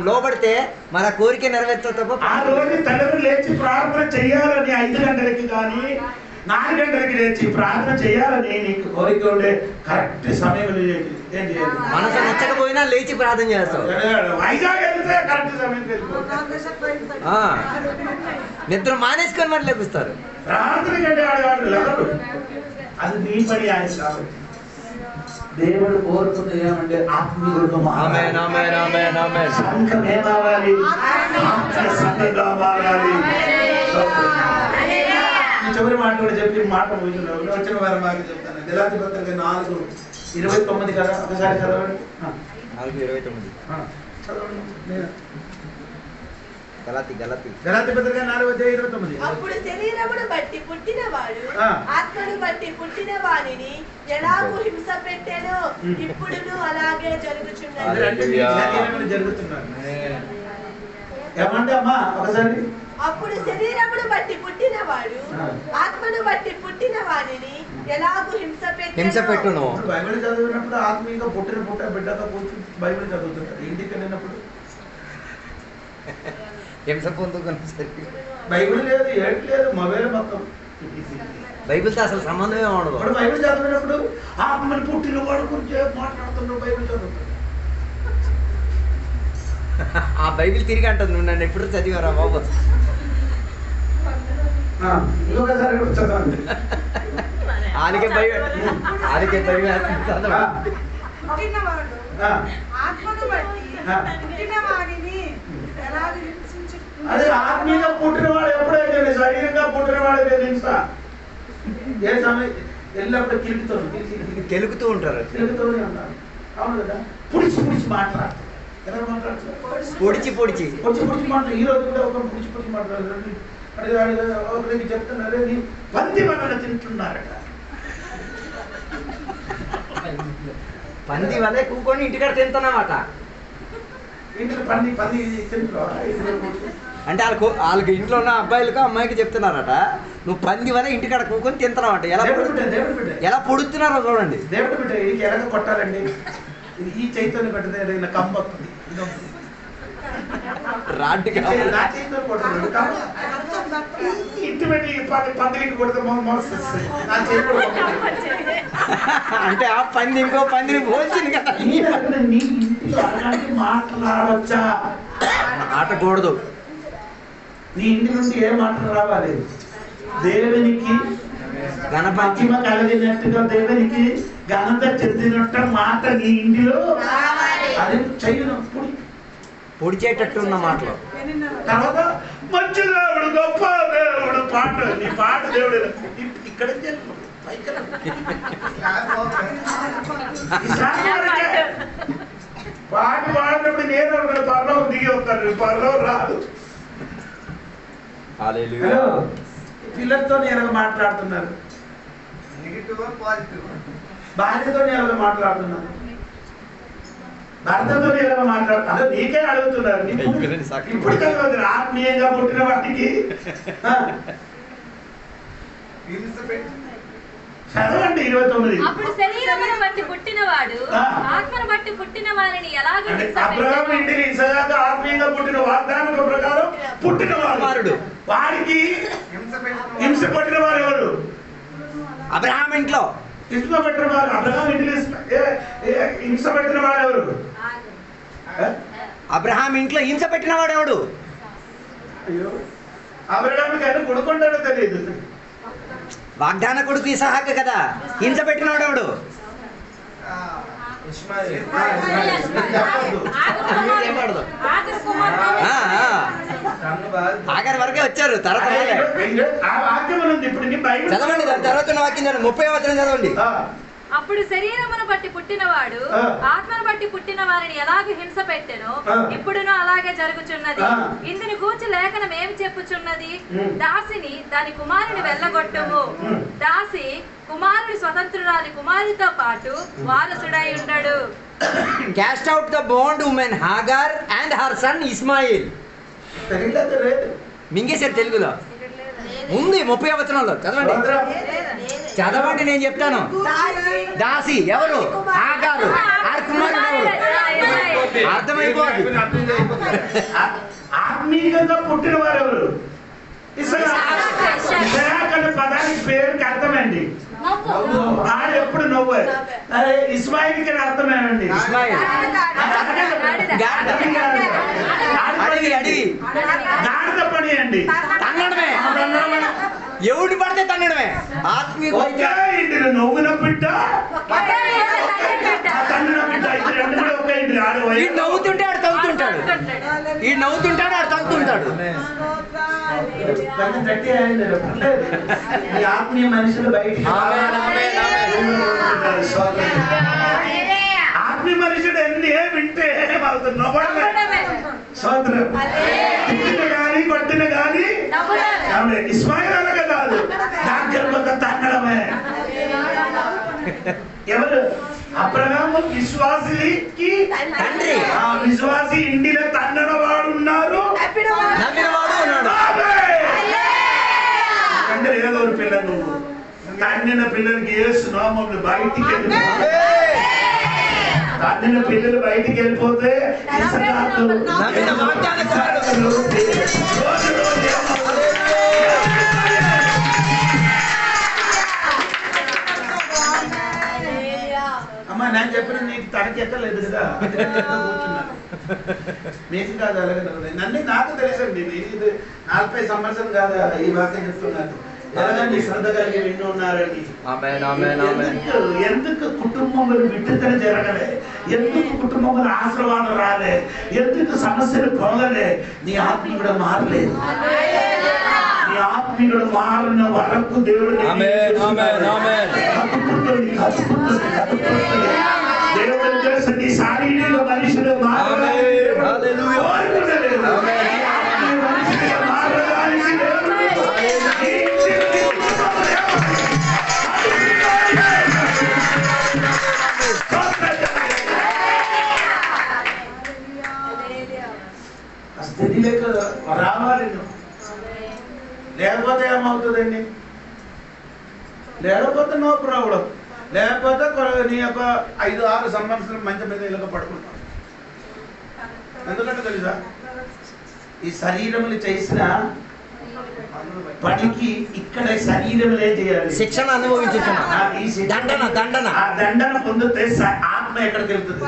లోపడితే మన కోరిక నెరవేర్చ. ఆ రోజు తల్లి లేచి ప్రార్థన చెయ్యాలని 5 గంటలకి కానీ 4 గంటలకి లేచి ప్రార్థన చేయాలని నీకు కోరిక ఉండే కరెక్ట్ సమయంలో ఏం చేయాలి? మనసు నచ్చకపోయినా లేచి ప్రార్థన చేస్తావు. వైజాగ్ వెళ్తే కరెక్ట్ సమయంకి వెళ్ళిపో. నిద్ర మానేసుకొని మరి లభిస్తారు. ప్రార్థన కంటే ఆడేవాడు ఎవరు? అది నీ పని ఆయన కాబట్టి దేవుడు కోరుకున్నది ఏమంటే ఆత్మీయుడు సంఘమే కావాలి, సంఘంగా మారాలి. చివరి మాట కూడా చెప్పి మాట వచ్చిన వారి మాట చెప్తాను. గలాతీ పత్రిక 4:29 కదా, ఒకసారి చదవండి. 4:29 చదవండి. గలాతీ పత్రిక 4:29. అప్పుడు శరీరమును బట్టి పుట్టినవాడు ఆత్మను బట్టి పుట్టిన వానిని ఎలాగూ హింస పెట్టెనో ఇప్పుడును అలాగే జరుగుతున్నారు. ఏమంటే అమ్మా ఒకసారి. అప్పుడు శరీరమును బట్టి పుట్టినవాడు ఆత్మను బట్టి పుట్టిన వానిని ఎలాగూ హింస పెట్టును. బైబిల్ చదివినప్పుడు ఆత్మీయంగా పుట్టిన బిడ్డతో కూర్చుని బైబిల్ చదువుతుంటారు. ఇంటికి వెళ్ళినప్పుడు హింస పొందుకొని బైబిల్ లేదు, ఏటి లేదు, మొబైల్ మొత్తం. బైబిల్తో అసలు సంబంధమే ఉండదు. ఇప్పుడు బైబిల్ చదివినప్పుడు ఆత్మని పుట్టిన వాడు గురించి మాట్లాడుతున్నాడు. బైబిల్ చదువుతాడు. ఆ బైబిల్ తిరిగి అంటుంది, నువ్వు నన్ను ఎప్పుడు చదివారా బాబు? ఇంకొకసారి చదవండి. ఆలికే బైబిల్ అదే ఆత్మీయంగా పుట్టినవాడు ఎప్పుడైతే శరీరంగా పుట్టినవాడు హింస. ఏ సమయం ఎల్లప్పుడు కెలుకుతూ ఉంటారు. కెలుకుతూనే ఉంటారు. అవును కదా. పుడిచి మాట్లాడతారు. ఎలా మాట్లాడుతున్నారు? పొడిచి మాట్లాడు. ఈ రోజు కూడా ఒక పుడిచి మాట్లాడుతున్నారు. ఒకరికి చెప్తున్నారు, పంది వలన తింటున్నారట. పంది వలె కూకొని ఇంటికాడ తింటున్నామట. ఇంటికి పంది తింటున్నావా? అంటే వాళ్ళకి ఇంట్లో ఉన్న అబ్బాయిలకు అమ్మాయికి చెప్తున్నారట, నువ్వు పంది వల్ల ఇంటికాడ కూకొని తింటున్నావట. ఎలా పొడుతున్నారో చూడండి. దేవుడు బిడ్డ ఇది ఎలాగ కొట్టాలండి? ఈ చైతన్యం కొట్టితే కంబ వస్తుంది. రాడ్డుగా అంటే ఆ పంది ఇంకో పందిని పోల్చింది కదా. మాట్లాడవచ్చా? ఆటకూడదు. నీ ఇంటి నుండి ఏ మాటలు రావాలి? దేవునికి మహిమ కలిగినట్టుగా, దేవునికి ఘనత చెందినట్టు మాట నీ ఇంటిలో అది చెయ్యను. పొడిచేటట్టున్న మాటలు. తర్వాత మంచి దేవుడు, గొప్ప దేవుడు, పాట నీ పాట దేవుడు ఇక్కడ పాట పాడినప్పుడు నేను పర్వం దిగి వస్తాను. పర్వం రాదు. పిల్లలతో ఎలాగ మాట్లాడుతున్నారు? భార్యతో ఎలాగ మాట్లాడుతున్నారు? భర్తతో ఎలాగ మాట్లాడుతున్నారు? నీకే అడుగుతున్నారు. ఇప్పుడు చదవద్దు. ఆత్మీయంగా పుట్టిన వాటికి చదవండి 29. అప్పుడు శరీరమును బట్టి పుట్టినవాడు ఆత్మను బట్టి పుట్టిన వారిని ఎలాగో అబ్రహాము ఇంటికి ఇస్సాకు ఆత్మీయంగా పుట్టిన వాగ్దానం ప్రకారం పుట్టిన వాడు. వాడికి హింస పెట్టిన వారు ఎవరు? అబ్రహాం ఇంట్లో హింస పెట్టిన వారు. అబ్రహాం ఇంటికి హింస పెట్టిన వాడు ఎవరు? అబ్రహాం ఇంట్లో హింస పెట్టిన వాడు ఎవడు? అయ్యో, అబ్రహాంకి ఆయన కొడుకుంటాడో తెలియదు. వాగ్దాన కొడుకు ఇస్సాకు కదా. హింస పెట్టిన వాడు ఎవడు? ఆఖరి వరకే వచ్చారు. తర్వాత చదవండి, దాని తర్వాత వాక్యం 30వ వచనం చదవండి. అప్పుడు శరీరమును బట్టి పుట్టినవాడు ఆత్మను బట్టి పుట్టిన వారిని ఎలాగ హింస పెట్టెనో ఇప్పుడును అలాగే జరుగుచున్నది. ఇందుని గూర్చి లేఖనం ఏమి చెప్పుచున్నది? దాసిని దాని కుమారుని వెళ్ళగొట్టుము. దాసి కుమారుని స్వతంత్రురాలి కుమారుడితో పాటు వారసుడై ఉండడు. Cast out the bond woman Hagar and her son Ismail. మింగేశారు తెలుగులో. ఉంది 30వ వచనంలో. చదవండి నేను చెప్తాను. దాసి ఎవరు? హాగారు. ఆ కుమారుడు ఎవరు? అర్థమైపోదు. ఆత్మీయంగా పుట్టిన వారు ఎవరు? ఇస్హాక్ అనే పదానికి పేరుకి అర్థమండి ఆడు ఎప్పుడు నవ్వు. అరే ఇస్మాయిల్కి అర్థమేనండి గాడిద పని అండి, ఎవడి పడితే తన్నడమే. ఆత్మీయ ఇంటిని నవ్వున బిడ్డ తన్నున బిడ్డ ఇది రెండు కూడా ఒకే ఇంటి. ఈ నవ్వుతుంటే ఆడు తవ్వుతుంటాడు, ఈ నవ్వుతుంటాడు ఆడు తవ్వుతుంటాడు. ఆత్మీయ మనుషులు బయటికి ఆత్మీయ మనుషుడు ఎన్ని వింటే సోదరం తిట్టిన గాని కొట్టిన గాని ఇస్మాయిల్ అలాగే కాదు, దగ్గర తన్నడమే. ఎవరు? అబ్రహాము విశ్వాసికి తండ్రి. విశ్వాసి ఇంటిలో తన్నన వాడు ఉన్నారు, అంటే ఏదో పిల్లలు తన్నిన పిల్లలకి యేసు నామములో బయటికి తన్నిన పిల్లలు బయటికి వెళ్ళిపోతే అమ్మా నేను చెప్పిన నీకు తనకి ఎక్కలేదు కదా, కూర్చున్నాను మీకు కాదు అలాగే నన్ను నాకు తెలుసండి. ఇది 40 సంవత్సరం కాదా ఈ వాక్యం చెప్తున్నారు. ఎలాగండి శ్రద్ధ కలిగి వింటూ ఉన్నారని. ఎందుకు కుటుంబంలో విడుదల జరగలే, ఎందుకు కుటుంబంలో ఆశీర్వాదం రాలే, ఎందుకు సమస్యలు పోగలే? నీ ఆత్మీయుడు మారలేదు. నీ ఆత్మీయుడు మారిన వరకు దేవుడు దేవుడు తెలుసు. నీ శారీరక మనుషులు మారలేదు, స్థితిలోకి రావాలి. లేకపోతే ఏమవుతుందండి? లేకపోతే నో ప్రాబ్లం. లేకపోతే నీ యొక్క 5-6 సంవత్సరాలు మంచి మీద ఇలాగ పడుకుంటాం. ఎందుకంటే తెలుసా, ఈ శరీరములు చేసిన పనికి ఇక్కడ శరీరంలో ఏం చేయాలి? శిక్షణ అనుభవించుతున్నా. దండన ఆ దండన పొందితే ఆత్మ ఎక్కడికి వెళ్తుంది?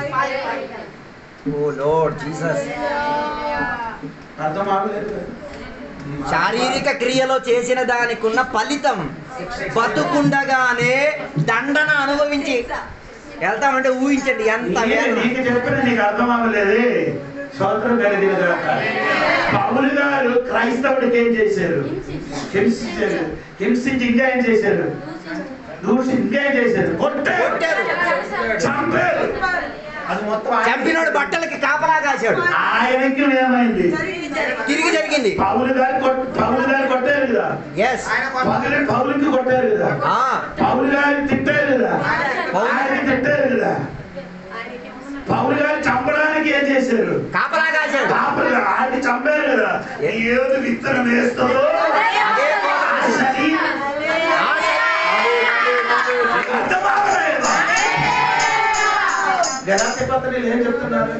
ఓ లార్డ్ జీసస్. అర్థం ఆగలేదు. శారీరక క్రియలో చేసిన దానికి ఉన్న ఫలితం బతుకుండగానే దండన అనుభవించి వెళ్తామంటే ఊహించండి ఎంత. నీకు చెప్పిన నీకు అర్థం అవ్వలేదు. స్వాతంత్రం కలిగిన పౌలు గారు క్రైస్తవుడికి ఏం చేశారు? హింసించారు. హింసించి ఇంకా ఏం చేశారు? దూషి ఇంకా ఏం చేశారు? కొట్టారు, చంపారు. అది మొత్తం చంపినోడు బట్టలకి కాపలా కాశాడు. ఆయనకి ఏమైంది? తిరిగి జరిగింది. పౌలు గారు కొట్టారు కదా, పౌలుకి కొట్టారు కదా, పౌలు గారు తిట్టారు కదా, ఆయనకి తిట్టారు కదా. పౌలు గారు చంపడానికి ఏం చేశారు? కాపలా కాశాడు. ఆయన చంపారు కదా. ఏది విత్తనం వేస్తుందో గలాతీ పత్రికలు ఏం చెప్తున్నారు?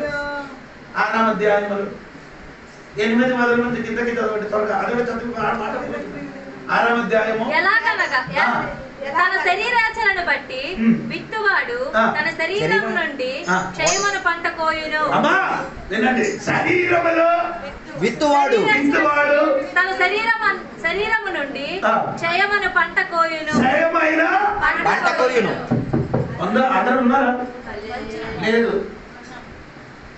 6వ అధ్యాయములు 8 మొదలు నుంచి కిందకి చదవండి త్వరగా. అదే చదువు మాట. 6వ అధ్యాయము. తన శరీరాచరణను బట్టి విత్తువాడు తన శరీరం నుండి క్షయమును పంట కోయును. అమ్మా వినండి, శరీరములో విత్తువాడు తన శరీరము నుండి క్షయమును పంట కోయును. క్షయమైన పంట కోయును. అందరూ ఉన్నారా? లేదు.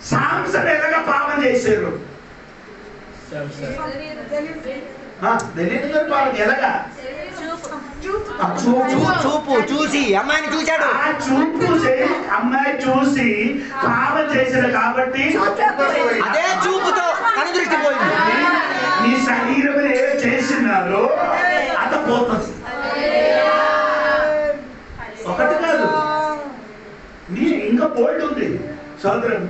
సాంసన్ ఎలాగా పాపం చేశారు? ఎలాగా? చూపు చూసి అమ్మాయిని చూశాడు. ఆ చూపు అమ్మాయి చూసి పాపం చేశారు కాబట్టి అదే చూపుతో కనుదృష్టి పోయింది. నీ శరీరం ఏ చేసినారో అంత పోతుంది. ఒకటి కాదు, నీ ఇంకా పోల్డ్ ఉంది. సోదరం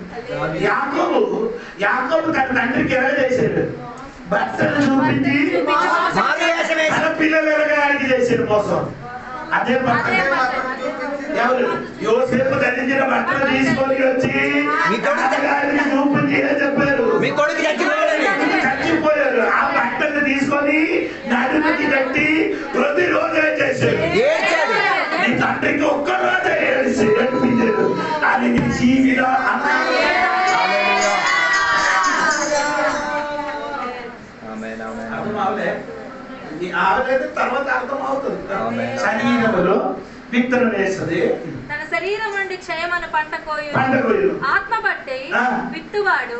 యాకోబు తన తండ్రికి ఎలా చేశాడు? బట్టలు చూపించి తన పిల్లలు ఎలాగానికి చేశాడు మోసం. అదే ఎవరు? యోసేపు ధరించిన బట్టలు తీసుకొని వచ్చి చూపించి ఏం చెప్పారు? మీ కొడుకు చచ్చిపోయాడు. చచ్చిపోయారు. ఆ బట్టలు తీసుకొని దేవునికి ఒక్కరోజే ఏడిపించారు. అది నీ జీవితం అర్థమవులే. ఆవిడైతే తర్వాత అర్థం అవుతుంది. శరీరంలో విత్తనం వేస్తుంది, తన శరీరం నుండి క్షయమను పంట కోయు, ఆత్మ బట్టి విత్తువాడు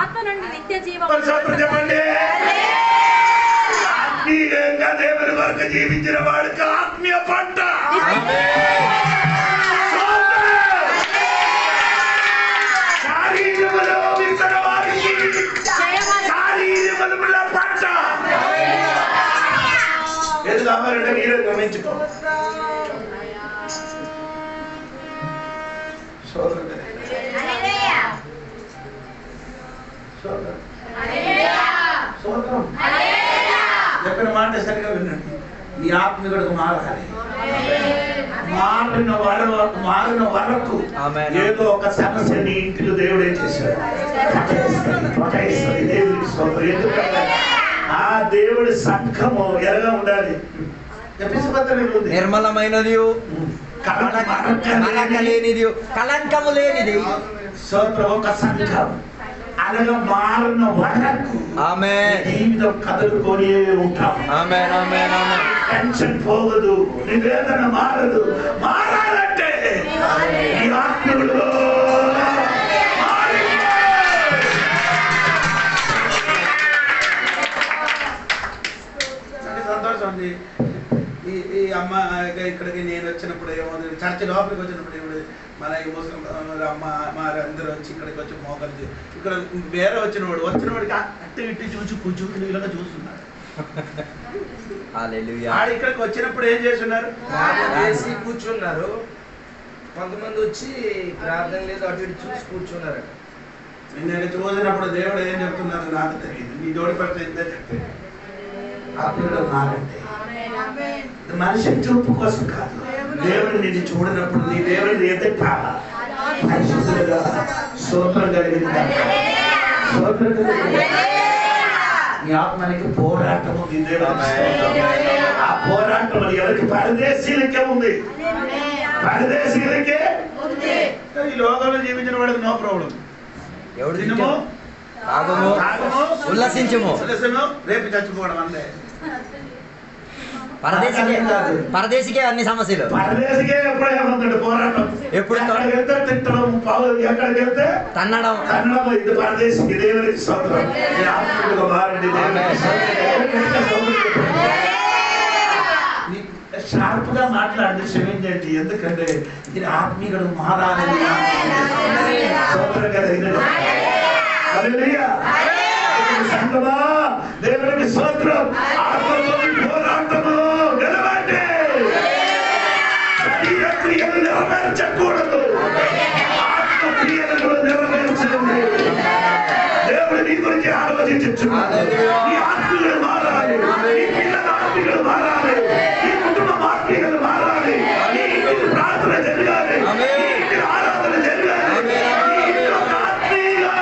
ఆత్మ నుండి నిత్య జీవం. చెప్పండి, ఆత్మీయంగా దేవుని వరకు జీవించిన వాడికి ఆత్మీయ పంట. శారీరములో విత్తన వారికి శారీరముల పంట. ఏది కావాలంటే మీరే గమనించుకో. చెప్పిన మాట సరిగా వినండి. నీ ఆత్మీయుడికి మారాలి. మారిన వరకు ఏదో ఒక సమస్య నీ ఇంటిలో దేవుడు ఏం చేశాడు, దేవుడికి స్తోత్రం. ఎందుకంటే ఆ దేవుడి సంఘము ఎలాగా ఉండాలి, నిర్మలమైనది, కళంకము లేనిది. ఒక సంఘం అనగా మారిన వరకు ఆమె జీవితం కదులుకొని ఉంటాం. టెన్షన్ పోగదు, నివేదన మారదు. మారాలంటే ఈ ఆత్మలో సంతోషం ఉంది. ఈ అమ్మ ఇక్కడికి నేను వచ్చినప్పుడు ఏమవుతుంది, చర్చి లోపలికి వచ్చినప్పుడు ఏమవుతుంది, మన ఈ ముస్లిం అమ్మ అందరూ వచ్చి ఇక్కడికి వచ్చి మోకలు ఇక్కడ వేరే వచ్చినవాడికి అట్టి ఇట్టి చూసి కూర్చుని ఇలాగా చూస్తున్నాడు. ఇక్కడికి వచ్చినప్పుడు ఏం చేస్తున్నారు, కూర్చున్నారు. కొంతమంది వచ్చి ప్రార్థన లేదు అటు ఇటు చూసి కూర్చున్నారు. నేను చూసినప్పుడు దేవుడు ఏం చెప్తున్నారు నాకు తెలియదు. నీ జోడి పట్ల ఇంతే చెప్తే మనిషి చూపు కోసం కాదు, దేవుడు నిన్ను చూడనప్పుడు నీ దేవుడిని ఎదుట పరిశుద్ధులుగా స్తోత్రం కలిగింది. నీ ఆత్మనికి పోరాటం ఉంది. ఆ పోరాటం ఎవరికి? పరదేశీలకే ఉంది. పరదేశీలకే ఈ లోకంలో జీవించిన వాడికి నో ప్రాబ్లం. తినము, ఉల్లసించము, రేపు చచ్చిపోవడం అంతే. పరదేశికే అన్ని సమస్యలు. పరదేశికే ఎప్పుడేమంటాడు పోరాటం, ఎప్పుడు వెళ్తే తిట్టడం, ఎక్కడికి వెళ్తే తన్నడం. ఇది పరదేశికి. దేవునికి స్తోత్రం. షార్ప్ గా మాట్లాడి క్షమించండి. ఎందుకంటే ఇది ఆత్మీయుడు మారాలని సంగమా దేవునికి స్తోత్రం. పోరాటము నిలబడి శరీర క్రియలు నెరవేర్చకూడదు, ఆత్మక్రియలు నెరవేర్చండి. దేవుడు నీ గురించి ఆలోచించు. నీ ఆత్మీయులు మారాలి, నీ పిల్లల ఆత్మీయులు మారాలి, నీ కుటుంబం ఆత్మీయులు మారాలి, నీ ఇంటికి ప్రార్థన జరగాలి, నీ ఇంటికి ఆరాధన జరగాలి, నీ ఇంటిలో ఆత్మీయుగా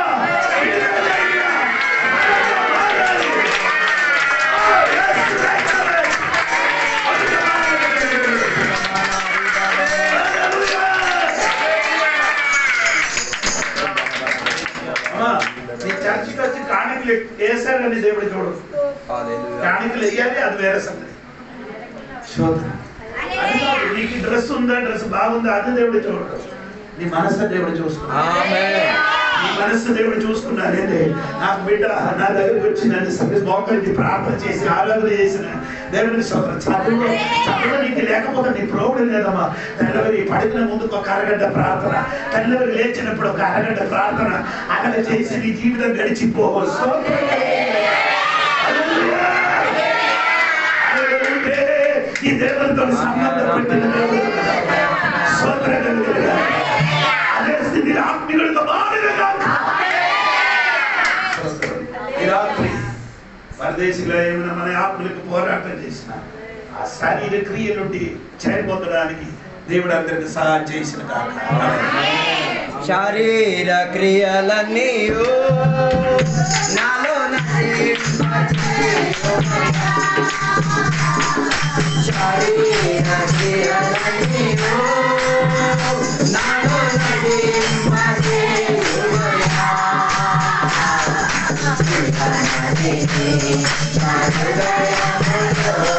చర్చికి వచ్చి కాணிకలు వేసారని దేవుడు చూడు. కాணிకలు వేయాలి, అది వేరే సంగతి. నీకు డ్రెస్ ఉందా, డ్రెస్ బాగుందా, అది దేవుడు చూడడు. నీ మనసు దేవుడు చూసుకున్నాడు. నీ మనస్సు దేవుడు చూసుకున్నాడు. నాకు బిడ్డ నా దగ్గరికి వచ్చి నన్ను మోకరించి ప్రార్థన చేసి ఆరాధన చేసిన దేవుడిని చదువు నీకు లేకపోతే నీ ప్రోగుడు లేదమ్మా. తెల్లవరి పడిన ముందుకు ఒక అరగంట ప్రార్థన, తెల్లవరి లేచినప్పుడు ఒక అరగంట ప్రార్థన, అక్కడ చేసి నీ జీవితం గడిచిపోవచ్చు. ఈ దేవుడితో సంబంధం పెట్టిన దేవుడు అదే స్థితిలో ఆత్మీయులతో ఈ రాత్రి పరదేశిలో ఏమైనా మన ఆత్మలకు పోరాటం చేసిన ఆ శరీర క్రియ నుండి చేరిపోతడానికి దేవుడు అందరికి సహాయం చేసిన శరీర క్రియలన్నీ నాలో శరీర క్రియలన్నీయు నాలో నటింపజేయుమయా. నా హృదయములో